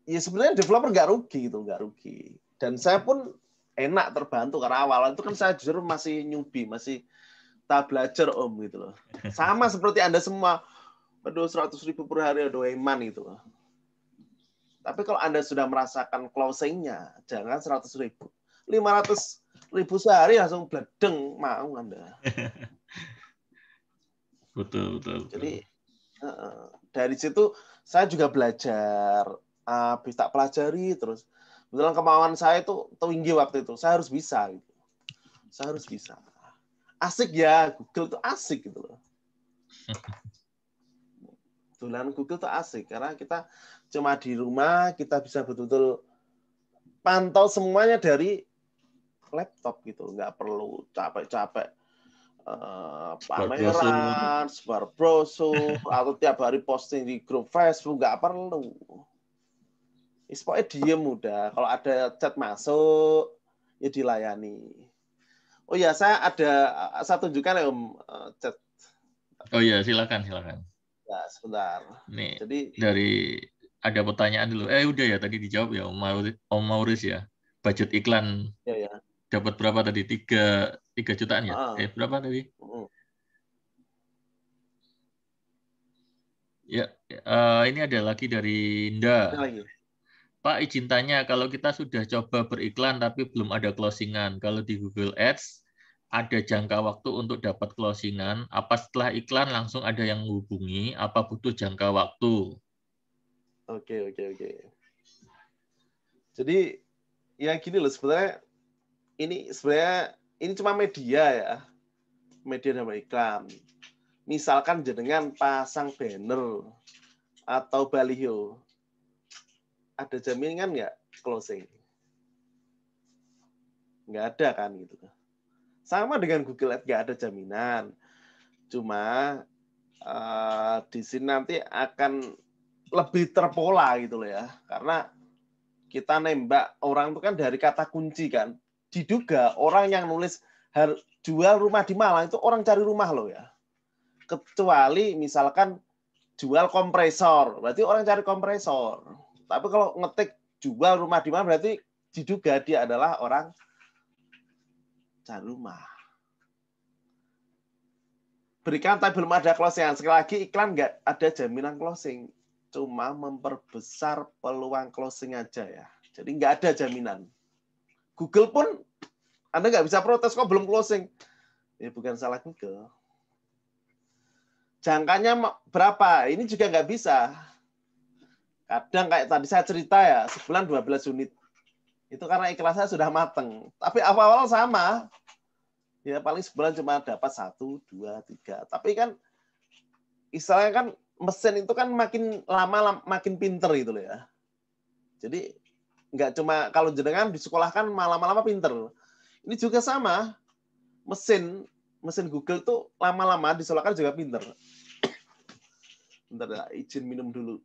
Ya sebenarnya developer nggak rugi gitu, nggak rugi. Dan saya pun enak terbantu karena awal itu kan saya jujur masih newbie, masih tak belajar Om gitu loh. Sama seperti Anda semua, aduh 100.000 per hari aduh eman gitu loh. Tapi kalau Anda sudah merasakan closing-nya, jangan 100.000. 500.000 sehari langsung bledeng mau Anda. Betul. Jadi dari situ saya juga belajar, bisa pelajari terus. Betulan kemauan saya itu tinggi waktu itu. Saya harus bisa gitu. Saya harus bisa. Asik ya, Google itu asik gitu loh. Betulan Google itu asik karena kita cuma di rumah, kita bisa betul-betul pantau semuanya dari laptop gitu. Nggak perlu capek-capek pameran, sebar brosur, atau tiap hari posting di grup Facebook, nggak perlu. Pokoknya diem udah. Kalau ada chat masuk, ya dilayani. Oh ya, saya tunjukkan ya Om chat. Oh iya, silakan. Ya, sebentar. Nih, jadi dari ada pertanyaan dulu. Udah ya tadi dijawab ya Om Maurice ya. Budget iklan ya. Dapat berapa tadi? 3 jutaan ya? Berapa tadi? Ya, ini ada lagi dari Indah. Pak, izin tanya, kalau kita sudah coba beriklan tapi belum ada closingan, kalau di Google Ads ada jangka waktu untuk dapat closingan, apa setelah iklan langsung ada yang menghubungi, apa butuh jangka waktu? Oke. Jadi, ya gini loh, sebenarnya ini cuma media ya. Media dan iklan. Misalkan jenengan pasang banner atau baliho, ada jaminan nggak closing? Nggak ada kan gitu. Sama dengan Google Ads nggak ada jaminan. Cuma di sini nanti akan lebih terpola gitu loh ya. Karena kita nembak orang itu kan dari kata kunci kan. Diduga orang yang nulis jual rumah di Malang itu orang cari rumah loh ya. Kecuali misalkan jual kompresor, berarti orang cari kompresor. Tapi kalau ngetik jual rumah di Malang berarti diduga dia adalah orang cari rumah. Berikan tapi belum ada closing. Sekali lagi iklan nggak ada jaminan closing. Cuma memperbesar peluang closing aja ya. Jadi nggak ada jaminan. Google pun Anda nggak bisa protes kok belum closing. Ya bukan salah Google. Jangkanya berapa? Ini juga nggak bisa. Kadang kayak tadi saya cerita ya, sebulan 12 unit. Itu karena iklan saya sudah mateng. Tapi awal-awal sama. Ya paling sebulan cuma dapat 1, 2, 3. Tapi kan istilahnya kan mesin itu kan makin lama makin pinter gitu loh ya. Jadi nggak cuma kalau jenengan di sekolah kan lama-lama pinter. Ini juga sama. Mesin Google tuh lama-lama di sekolah kan juga pinter. Bentar ya, izin minum dulu.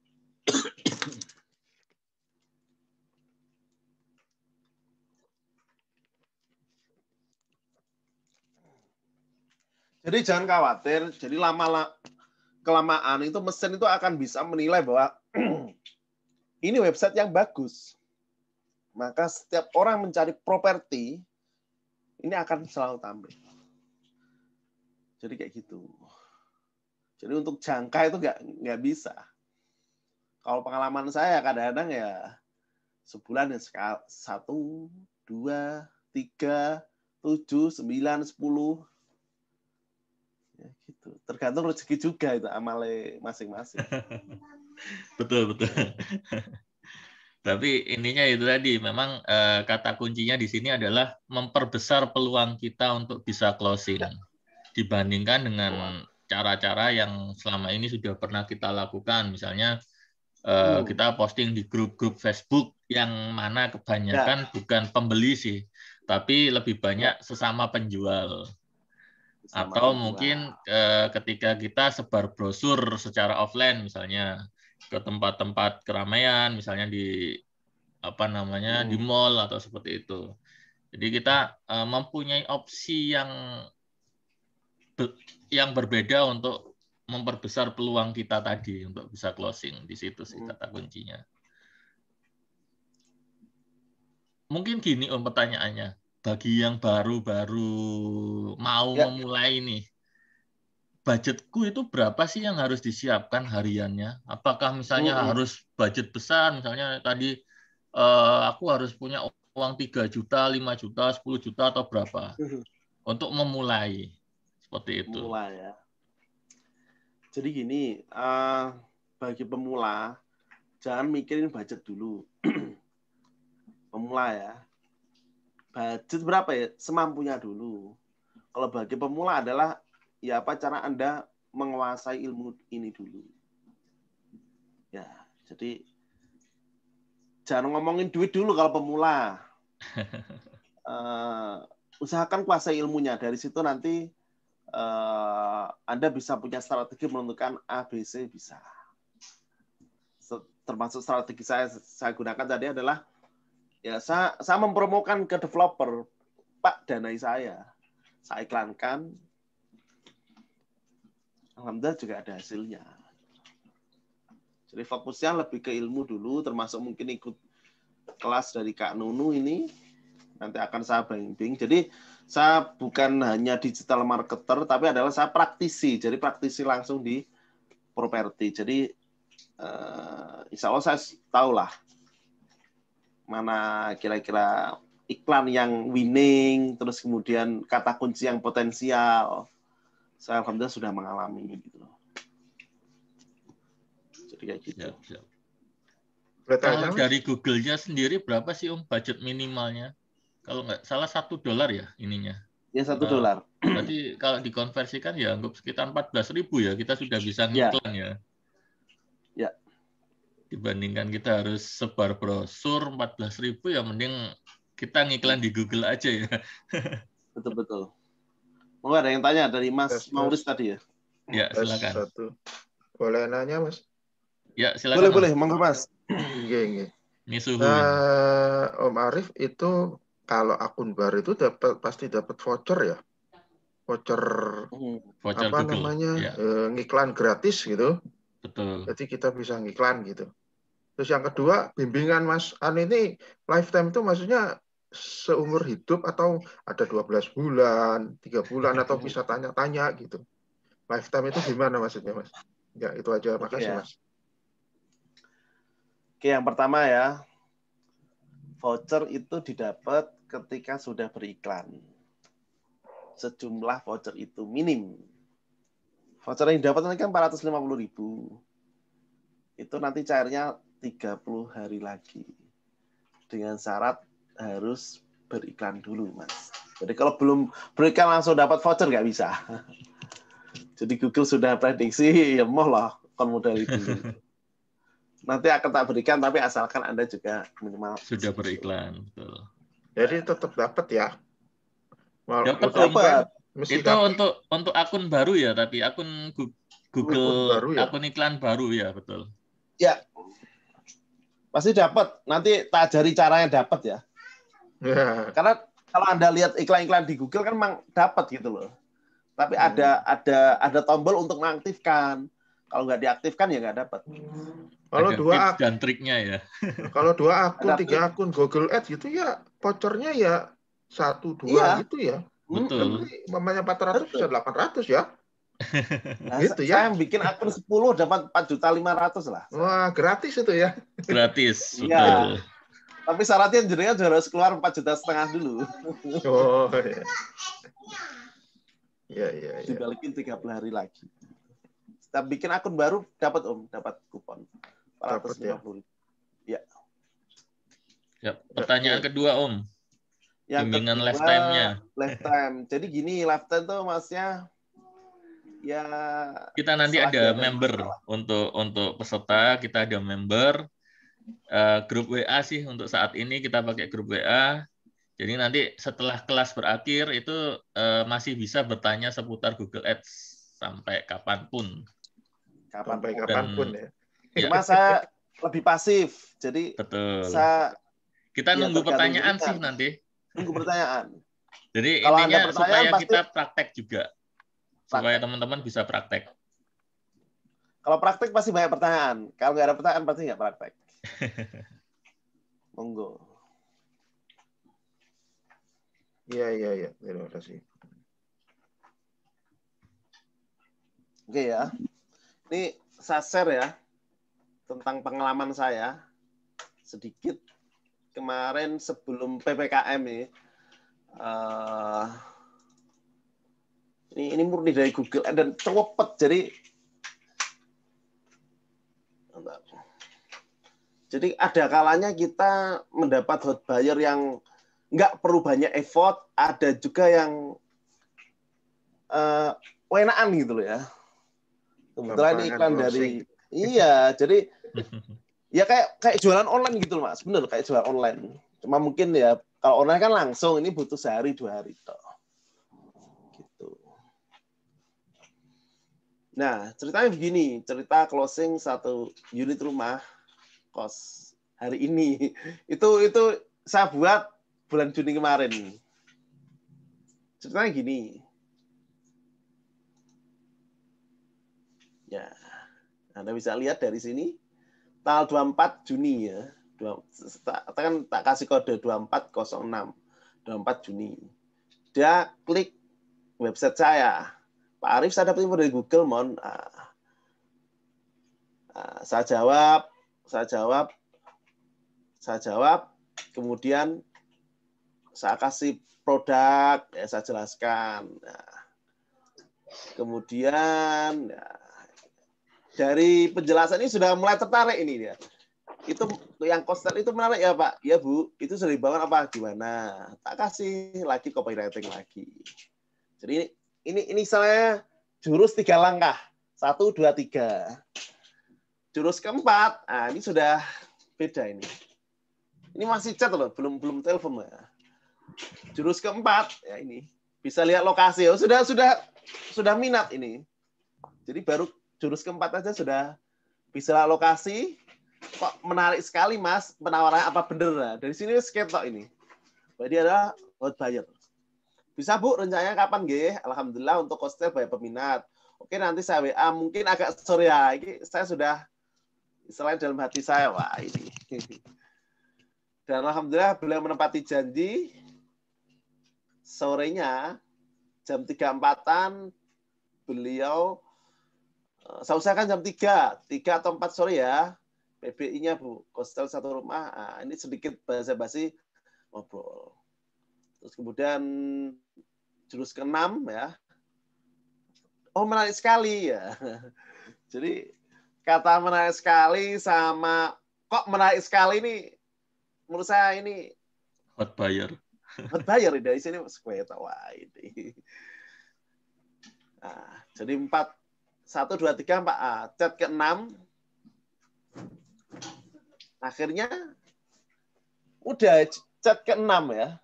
Jadi jangan khawatir. Jadi kelamaan itu mesin itu akan bisa menilai bahwa ini website yang bagus. Maka setiap orang mencari properti ini akan selalu tampil. Jadi kayak gitu. Jadi untuk jangka itu nggak bisa. Kalau pengalaman saya kadang-kadang ya sebulan ya 1, 2, 3, 7, 9, 10. Ya, gitu. Tergantung rezeki juga itu amale masing-masing. Betul. Tapi intinya itu tadi, memang kata kuncinya di sini adalah memperbesar peluang kita untuk bisa closing dibandingkan dengan cara-cara yang selama ini sudah pernah kita lakukan. Misalnya kita posting di grup-grup Facebook yang mana kebanyakan bukan pembeli sih, tapi lebih banyak sesama penjual. Atau mungkin ketika kita sebar brosur secara offline misalnya ke tempat-tempat keramaian, misalnya di di mall atau seperti itu. Jadi kita mempunyai opsi yang berbeda untuk memperbesar peluang kita tadi untuk bisa closing. Di situ sih kata kuncinya. Mungkin gini pertanyaannya, bagi yang baru-baru mau memulai nih, budgetku itu berapa sih yang harus disiapkan hariannya? Apakah misalnya harus budget besar, misalnya tadi aku harus punya uang 3 juta, 5 juta, 10 juta, atau berapa? Untuk memulai. Seperti itu. Memulai ya. Jadi gini, bagi pemula, jangan mikirin budget dulu. Pemula ya. Budget berapa ya? Semampunya dulu. Kalau bagi pemula adalah ya apa cara Anda menguasai ilmu ini dulu. Ya, jadi jangan ngomongin duit dulu kalau pemula. Usahakan kuasai ilmunya. Dari situ nanti Anda bisa punya strategi menentukan ABC bisa. Termasuk strategi saya gunakan tadi adalah ya saya mempromokan ke developer, Pak, danai saya iklankan. Alhamdulillah juga ada hasilnya. Jadi fokusnya lebih ke ilmu dulu, termasuk mungkin ikut kelas dari Kak Nunu ini. Nanti akan saya bimbing. Jadi saya bukan hanya digital marketer, tapi adalah saya praktisi. Jadi praktisi langsung di properti. Jadi insya Allah saya tahulah mana kira-kira iklan yang winning, terus kemudian kata kunci yang potensial. Saya alhamdulillah sudah mengalami gitu. Jadi kayak gitu. Siap. Kalau dari Google-nya sendiri berapa sih budget minimalnya? Kalau nggak salah $1 ya ininya. Ya $1. Berarti kalau dikonversikan ya anggap sekitar 14.000 ya, kita sudah bisa ngiklan ya. Ya. Dibandingkan kita harus sebar brosur 14.000 ya mending kita ngiklan di Google aja ya. Betul. Oh, ada yang tanya dari Mas Maurice tadi ya? Ya, silakan. Boleh nanya, Mas? Ya, silakan. Boleh, monggo Mas. Nggih. Misuhu. Om Arif itu kalau akun baru itu pasti dapat voucher ya. Voucher apa Google. namanya? Ya. Ngiklan gratis gitu. Betul. Jadi kita bisa ngiklan gitu. Terus yang kedua, bimbingan Mas An ini lifetime itu maksudnya seumur hidup atau ada 12 bulan, 3 bulan atau bisa tanya-tanya gitu. Lifetime itu gimana maksudnya Mas? Ya, itu aja. Makasih Mas. Oke, yang pertama ya, voucher itu didapat ketika sudah beriklan. Sejumlah voucher itu minim. Voucher yang didapat nanti kan 450.000. Itu nanti cairnya 30 hari lagi. Dengan syarat harus beriklan dulu, Mas. Jadi kalau belum beriklan langsung dapat voucher nggak bisa. Jadi Google sudah prediksi, ya moh lah kon modal itu. Nanti akan tak berikan, tapi asalkan Anda juga minimal sudah beriklan. Betul. Jadi tetap dapat ya? Dapat. Itu dapat. Untuk akun baru ya, tapi akun Google, baru ya? Akun iklan baru ya, betul. Ya, pasti dapat. Nanti tak ajari caranya dapat ya. Karena kalau Anda lihat iklan-iklan di Google kan memang dapat gitu loh. Tapi ada tombol untuk mengaktifkan. Kalau nggak diaktifkan ya nggak dapat. Kalau dua dan triknya ya. Kalau 2 akun, 3 akun Google Ads gitu ya, vouchernya ya 1, 2 gitu ya. Betul. Mamanya 400 bisa 800 ya. Nah, gitu ya. Saya bikin akun 10 dapat 4.500.000 lah. Wah, gratis itu ya. Gratis, betul. Ya. Tapi syaratnya jadinya harus keluar 4,5 juta dulu. Oh, iya. Ya. Dibalikin 30 hari lagi. Kita bikin akun baru dapat dapat kupon 450.000. Ya. Pertanyaan kedua Om. Yang bimbingan kedua, lifetime-nya. Lifetime. Jadi gini, lifetime tuh Masnya ya kita nanti ada member untuk peserta, kita ada member grup WA sih untuk saat ini kita pakai grup WA. Jadi nanti setelah kelas berakhir itu masih bisa bertanya seputar Google Ads sampai kapanpun. Kapanpun ya. Cuma saya lebih pasif. Jadi betul. Kita nunggu pertanyaan sih nanti. Nunggu pertanyaan. Jadi kalau intinya supaya kita praktek juga. Supaya teman-teman bisa praktek. Kalau praktek pasti banyak pertanyaan. Kalau nggak ada pertanyaan pasti nggak praktek. Monggo. Iya. Terima kasih. Oke ya. Ini saya share ya tentang pengalaman saya sedikit kemarin sebelum PPKM ini. Ini murni dari Google dan cepet. Jadi ada kalanya kita mendapat hot buyer yang nggak perlu banyak effort, ada juga yang wenaan gitu loh ya. Kebetulan ini iklan dari jadi ya kayak jualan online gitu loh Mas, bener kayak jualan online. Cuma mungkin ya kalau online kan langsung, ini butuh sehari 2 hari toh. Gitu. Nah ceritanya begini, cerita closing 1 unit rumah kos hari ini itu saya buat bulan Juni kemarin. Ceritanya gini. Ya, Anda bisa lihat dari sini tanggal 24 Juni ya. Kan tak kasih kode 2406. 24 Juni. Dia klik website saya. Pak Arif, saya dapat info dari Google, Mon. Saya jawab, kemudian saya kasih produk, ya saya jelaskan. Kemudian dari penjelasan ini sudah mulai tertarik ini dia. Itu yang kostel itu menarik ya Pak, ya Bu. Itu sudah dibangun apa gimana? Tak kasih lagi copywriting lagi. Jadi ini saya jurus 3 langkah, 1, 2, 3. Jurus keempat, ini sudah beda ini. Ini masih chat loh, belum telepon ya. Jurus keempat, ya ini bisa lihat lokasi. Oh, sudah minat ini. Jadi baru jurus keempat aja sudah Bisa lokasi, kok menarik sekali Mas penawarannya, apa bener? Nah, dari sini ketok ini. Berarti adalah hot buyer. Bisa Bu, rencananya kapan nggih? Alhamdulillah untuk Kostel banyak peminat. Oke, nanti saya WA, mungkin agak sore ya. Ini saya sudah selain dalam hati saya, wah ini. Dan alhamdulillah beliau menepati janji. Sorenya jam 3.4-an beliau, saya usahakan jam 3 atau 4 sore ya. PBI-nya Bu, Kostel satu rumah. Nah, ini sedikit basa-basi ngobrol. Terus kemudian jurus ke-6 ya. Oh, menarik sekali ya. Jadi kata menarik sekali sama kok menarik sekali ini menurut saya ini Hot buyer. Hot buyer dari sini square wah ini. Nah, jadi 1 2 3 4 chat ke-6. Akhirnya udah chat ke-6 ya.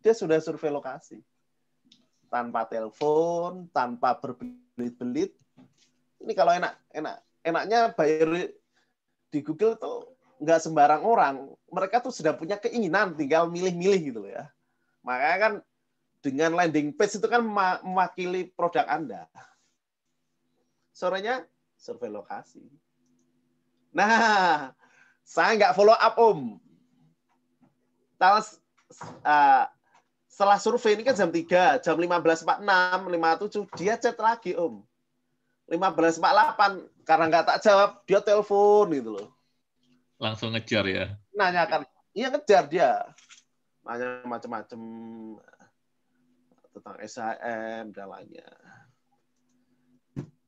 Dia sudah survei lokasi. Tanpa telepon, tanpa berbelit-belit. Ini kalau enaknya buyer di Google tuh nggak sembarang orang. Mereka tuh sudah punya keinginan, tinggal milih-milih gitu loh ya. Makanya kan dengan landing page itu kan mewakili produk Anda. Sorenya survei lokasi. Nah, saya nggak follow up Om. Setelah survei ini kan jam 3, jam 15.46, 57, dia chat lagi Om. 15.48, karena nggak tak jawab, dia telepon gitu loh. Langsung ngejar ya? Nanya kan, iya ngejar dia. Nanya macam-macam tentang SHM dan lainnya.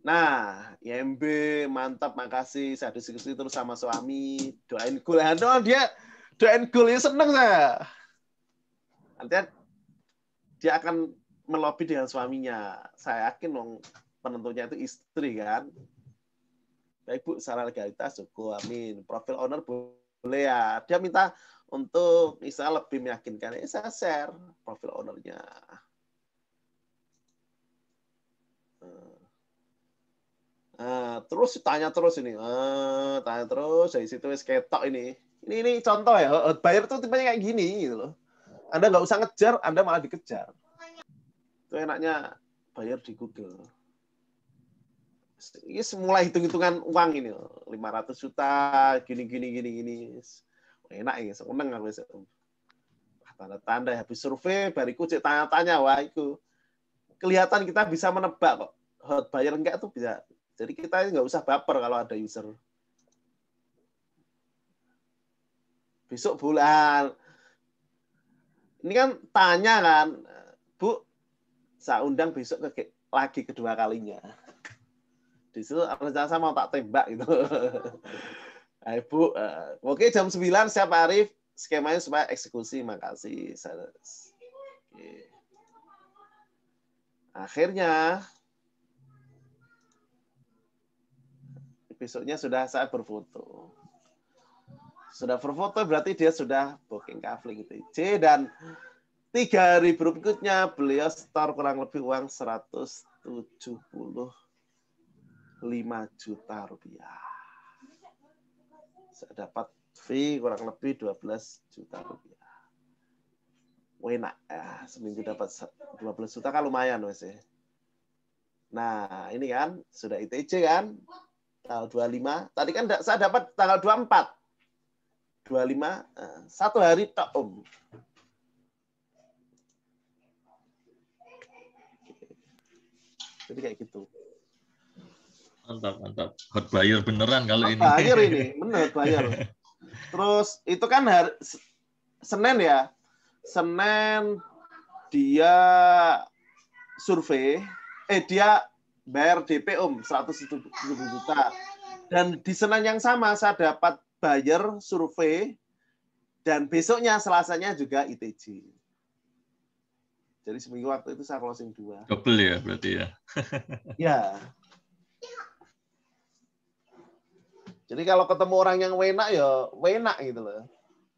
Nah, IMB mantap, makasih. Saya diskusi terus sama suami, doain goal. Dia doain goalnya seneng saya. Nanti dia akan melobi dengan suaminya. Saya yakin dong penentunya itu istri kan. Baik Bu, secara legalitas cukup, amin. Profil owner boleh ya. Dia minta untuk misalnya lebih meyakinkan, saya share profil ownernya. Terus tanya terus ini, tanya terus dari situ ketok ini. Ini contoh ya, hot buyer tuh tipenya kayak gini gitu loh. Anda nggak usah ngejar, Anda malah dikejar. Itu enaknya bayar di Google. Ini mulai hitung-hitungan uang ini, 500 juta, gini. Enak ya, seneng aku. Tanda-tanda habis survei, bariku cek tanya-tanya, wah itu. Kelihatan kita bisa menebak kok. Hot buyer enggak tuh bisa. Jadi kita nggak usah baper kalau ada user. Besok bulan. Ini kan tanya kan, Bu, saya undang besok lagi kedua kalinya. Di situ rencana saya mau tak tembak gitu. Hai Bu, oke jam 9 siap Arif, skemanya supaya eksekusi, makasih. Oke. Akhirnya besoknya sudah saya berfoto. Sudah berfoto berarti dia sudah booking kafling ITC dan 3 hari berikutnya beliau store kurang lebih uang 175 juta rupiah. Saya dapat fee kurang lebih 12 juta rupiah. Enak ya, seminggu dapat 12 juta kan lumayan wes ya. Nah, ini kan sudah ITC kan tanggal 25. Tadi kan saya dapat tanggal 24. 25, 1 hari tok Om. Jadi kayak gitu. Mantap. Hot buyer beneran kalau ini. Buyer ini, bener buyer. Terus itu kan Senin ya. Senin dia survei, dia bayar DP Om 170 juta. Dan di Senin yang sama saya dapat buyer survei dan besoknya Selasanya juga ITC. Jadi seminggu waktu itu saya closing 2. Double ya berarti ya. Ya. Jadi kalau ketemu orang yang wenak ya wenak gitu loh.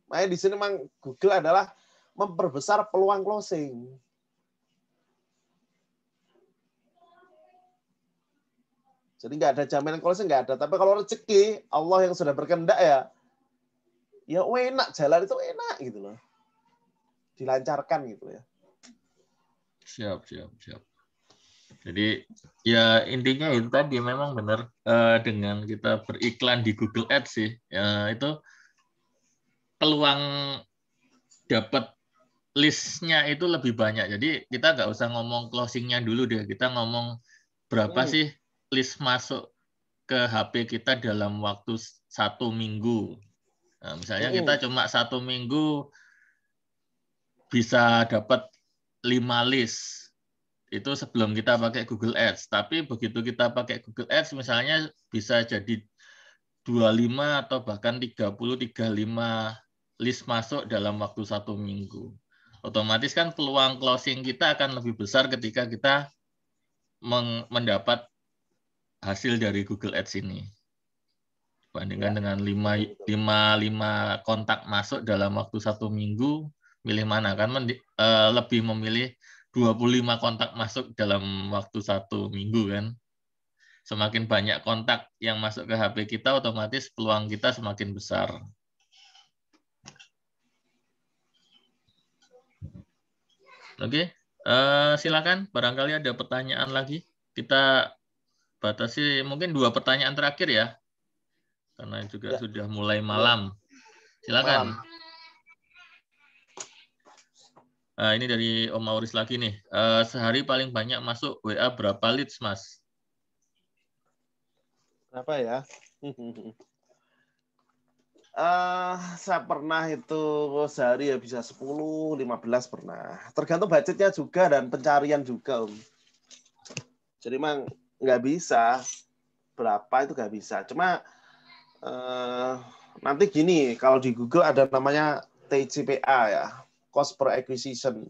Makanya di sini memang Google adalah memperbesar peluang closing. Jadi nggak ada jaminan closing, nggak ada. Tapi kalau rezeki Allah yang sudah berkehendak ya enak, jalan itu enak gitu loh. Dilancarkan gitu ya. Siap. Jadi ya intinya itu tadi memang benar, dengan kita beriklan di Google Ads sih, ya, itu peluang dapat listnya itu lebih banyak. Jadi kita nggak usah ngomong closingnya dulu deh. Kita ngomong berapa sih list masuk ke HP kita dalam waktu 1 minggu. Nah, misalnya kita cuma 1 minggu bisa dapat 5 list. Itu sebelum kita pakai Google Ads. Tapi begitu kita pakai Google Ads misalnya bisa jadi 25 atau bahkan 30-35 list masuk dalam waktu 1 minggu. Otomatis kan peluang closing kita akan lebih besar ketika kita mendapat hasil dari Google Ads ini. Bandingkan dengan 5 kontak masuk dalam waktu 1 minggu, milih mana? Kan lebih memilih 25 kontak masuk dalam waktu 1 minggu kan. Semakin banyak kontak yang masuk ke HP kita, otomatis peluang kita semakin besar. Oke, silakan. Barangkali ada pertanyaan lagi. Kita batasi mungkin 2 pertanyaan terakhir ya, karena juga sudah mulai malam. Silakan. Ini dari Om Mauris lagi nih. Sehari paling banyak masuk WA berapa leads, Mas? Berapa ya? Saya pernah itu sehari ya bisa 10, 15 pernah. Tergantung budgetnya juga dan pencarian juga, Om. Jadi memang nggak bisa berapa itu nggak bisa. Cuma nanti gini, kalau di Google ada namanya TCPA ya, cost per acquisition.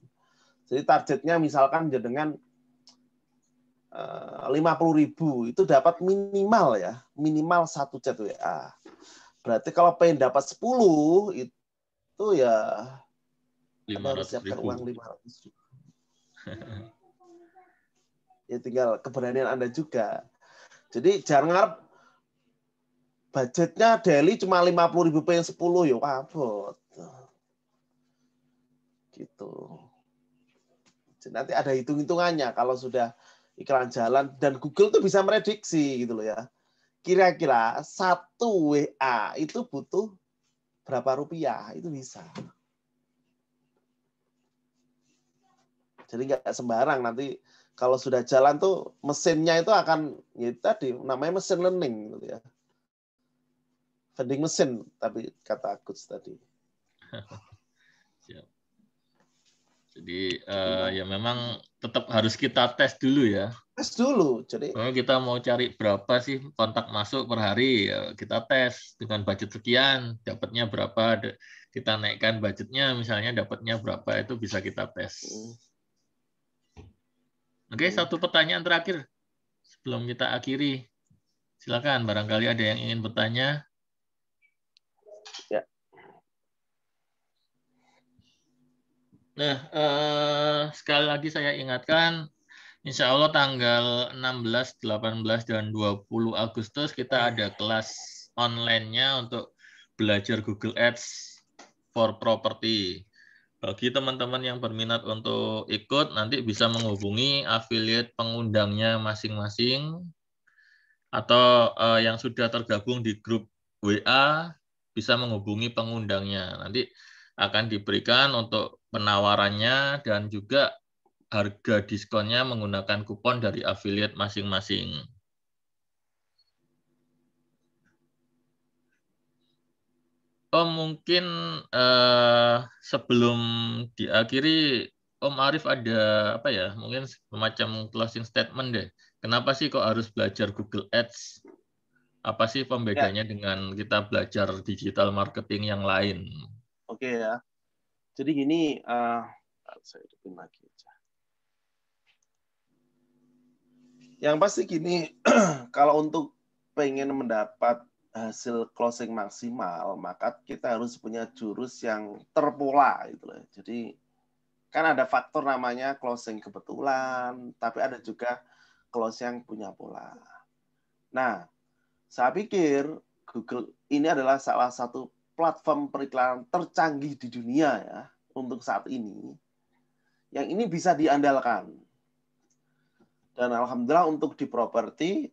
Jadi targetnya misalkan dengan 50.000 itu dapat minimal 1 chat WA. Berarti kalau pengen dapat 10 itu ya Anda harus siapkan uang 500.000. Ya tinggal keberanian Anda juga. Jadi jangan ngarep budgetnya daily cuma 50.000 pengen 10 ya abot. Gitu. Jadi nanti ada hitung-hitungannya kalau sudah iklan jalan dan Google tuh bisa merediksi gitu loh ya. Kira-kira 1 WA itu butuh berapa rupiah, itu bisa. Jadi nggak sembarang nanti kalau sudah jalan tuh mesinnya itu akan ya tadi namanya mesin learning gitu ya. Vending mesin tapi kata Agus tadi. Siap. Jadi ya memang tetap harus kita tes dulu ya. Tes dulu. Jadi kita mau cari berapa sih kontak masuk per hari, ya kita tes dengan budget sekian, dapatnya berapa, kita naikkan budgetnya misalnya dapatnya berapa, itu bisa kita tes. Oke, 1 pertanyaan terakhir sebelum kita akhiri. Silakan, barangkali ada yang ingin bertanya. Ya. Nah, sekali lagi saya ingatkan, insya Allah tanggal 16, 18, dan 20 Agustus kita ada kelas online-nya untuk belajar Google Ads for Property. Bagi teman-teman yang berminat untuk ikut, nanti bisa menghubungi affiliate pengundangnya masing-masing, atau yang sudah tergabung di grup WA, bisa menghubungi pengundangnya. Nanti akan diberikan untuk penawarannya dan juga harga diskonnya menggunakan kupon dari affiliate masing-masing. Mungkin sebelum diakhiri, Om Arif ada apa ya? Mungkin semacam closing statement deh. Kenapa sih kok harus belajar Google Ads? Apa sih pembedanya dengan kita belajar digital marketing yang lain? Oke ya. Jadi gini, saya hidupin lagi aja. Yang pasti gini, kalau untuk pengen mendapat hasil closing maksimal, maka kita harus punya jurus yang terpola gitu loh. Jadi kan ada faktor namanya closing kebetulan, tapi ada juga closing yang punya pola. Nah, saya pikir Google ini adalah salah satu platform periklanan tercanggih di dunia ya untuk saat ini. Yang ini bisa diandalkan. Dan alhamdulillah untuk di properti,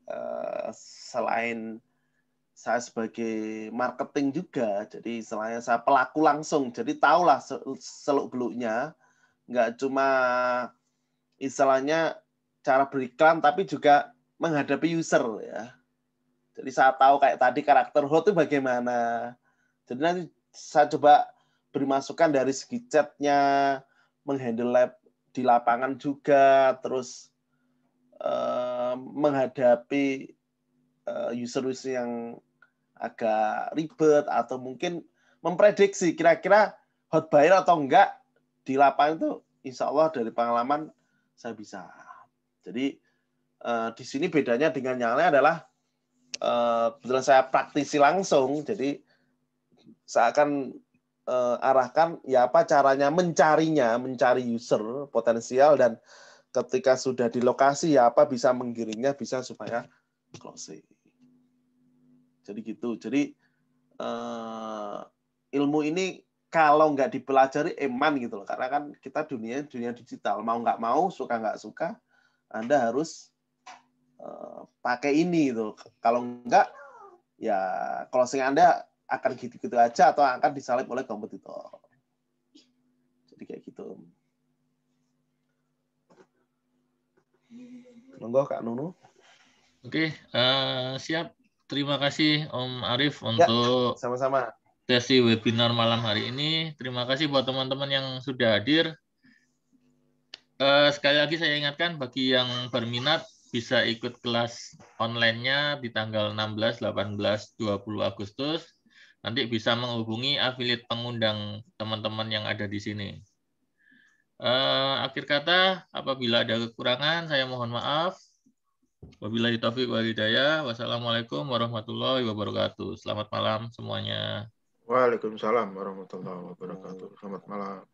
selain saya sebagai marketing juga, jadi selain saya pelaku langsung, jadi tahulah seluk-beluknya, nggak cuma istilahnya cara beriklan, tapi juga menghadapi user ya. Jadi saya tahu kayak tadi karakter hot itu bagaimana. Jadi nanti saya coba beri masukan dari segi chatnya, menghandle lab di lapangan juga, terus menghadapi user-user yang agak ribet atau mungkin memprediksi kira-kira hot buyer atau enggak di lapangan itu, insya Allah dari pengalaman saya bisa. Jadi di sini bedanya dengan yang lain adalah kebetulan saya praktisi langsung, jadi saya akan arahkan ya apa caranya mencari user potensial, dan ketika sudah di lokasi ya apa bisa menggiringnya bisa supaya closing. Jadi gitu. Jadi ilmu ini kalau nggak dipelajari eman gitu loh. Karena kan kita dunia digital, mau nggak mau, suka nggak suka, Anda harus pakai ini gitu. Kalau nggak ya closing Anda akan gitu-gitu aja atau akan disalip oleh kompetitor. Jadi kayak gitu. Monggo Kak Nunu. Oke, siap. Terima kasih Om Arif untuk sama-sama sesi webinar malam hari ini. Terima kasih buat teman-teman yang sudah hadir. Sekali lagi saya ingatkan bagi yang berminat bisa ikut kelas online-nya di tanggal 16, 18, 20 Agustus. Nanti bisa menghubungi afiliat pengundang teman-teman yang ada di sini. Akhir kata, apabila ada kekurangan, saya mohon maaf. Wabillahi taufiq wal hidayah. Wassalamualaikum warahmatullahi wabarakatuh. Selamat malam semuanya. Waalaikumsalam warahmatullahi wabarakatuh. Selamat malam.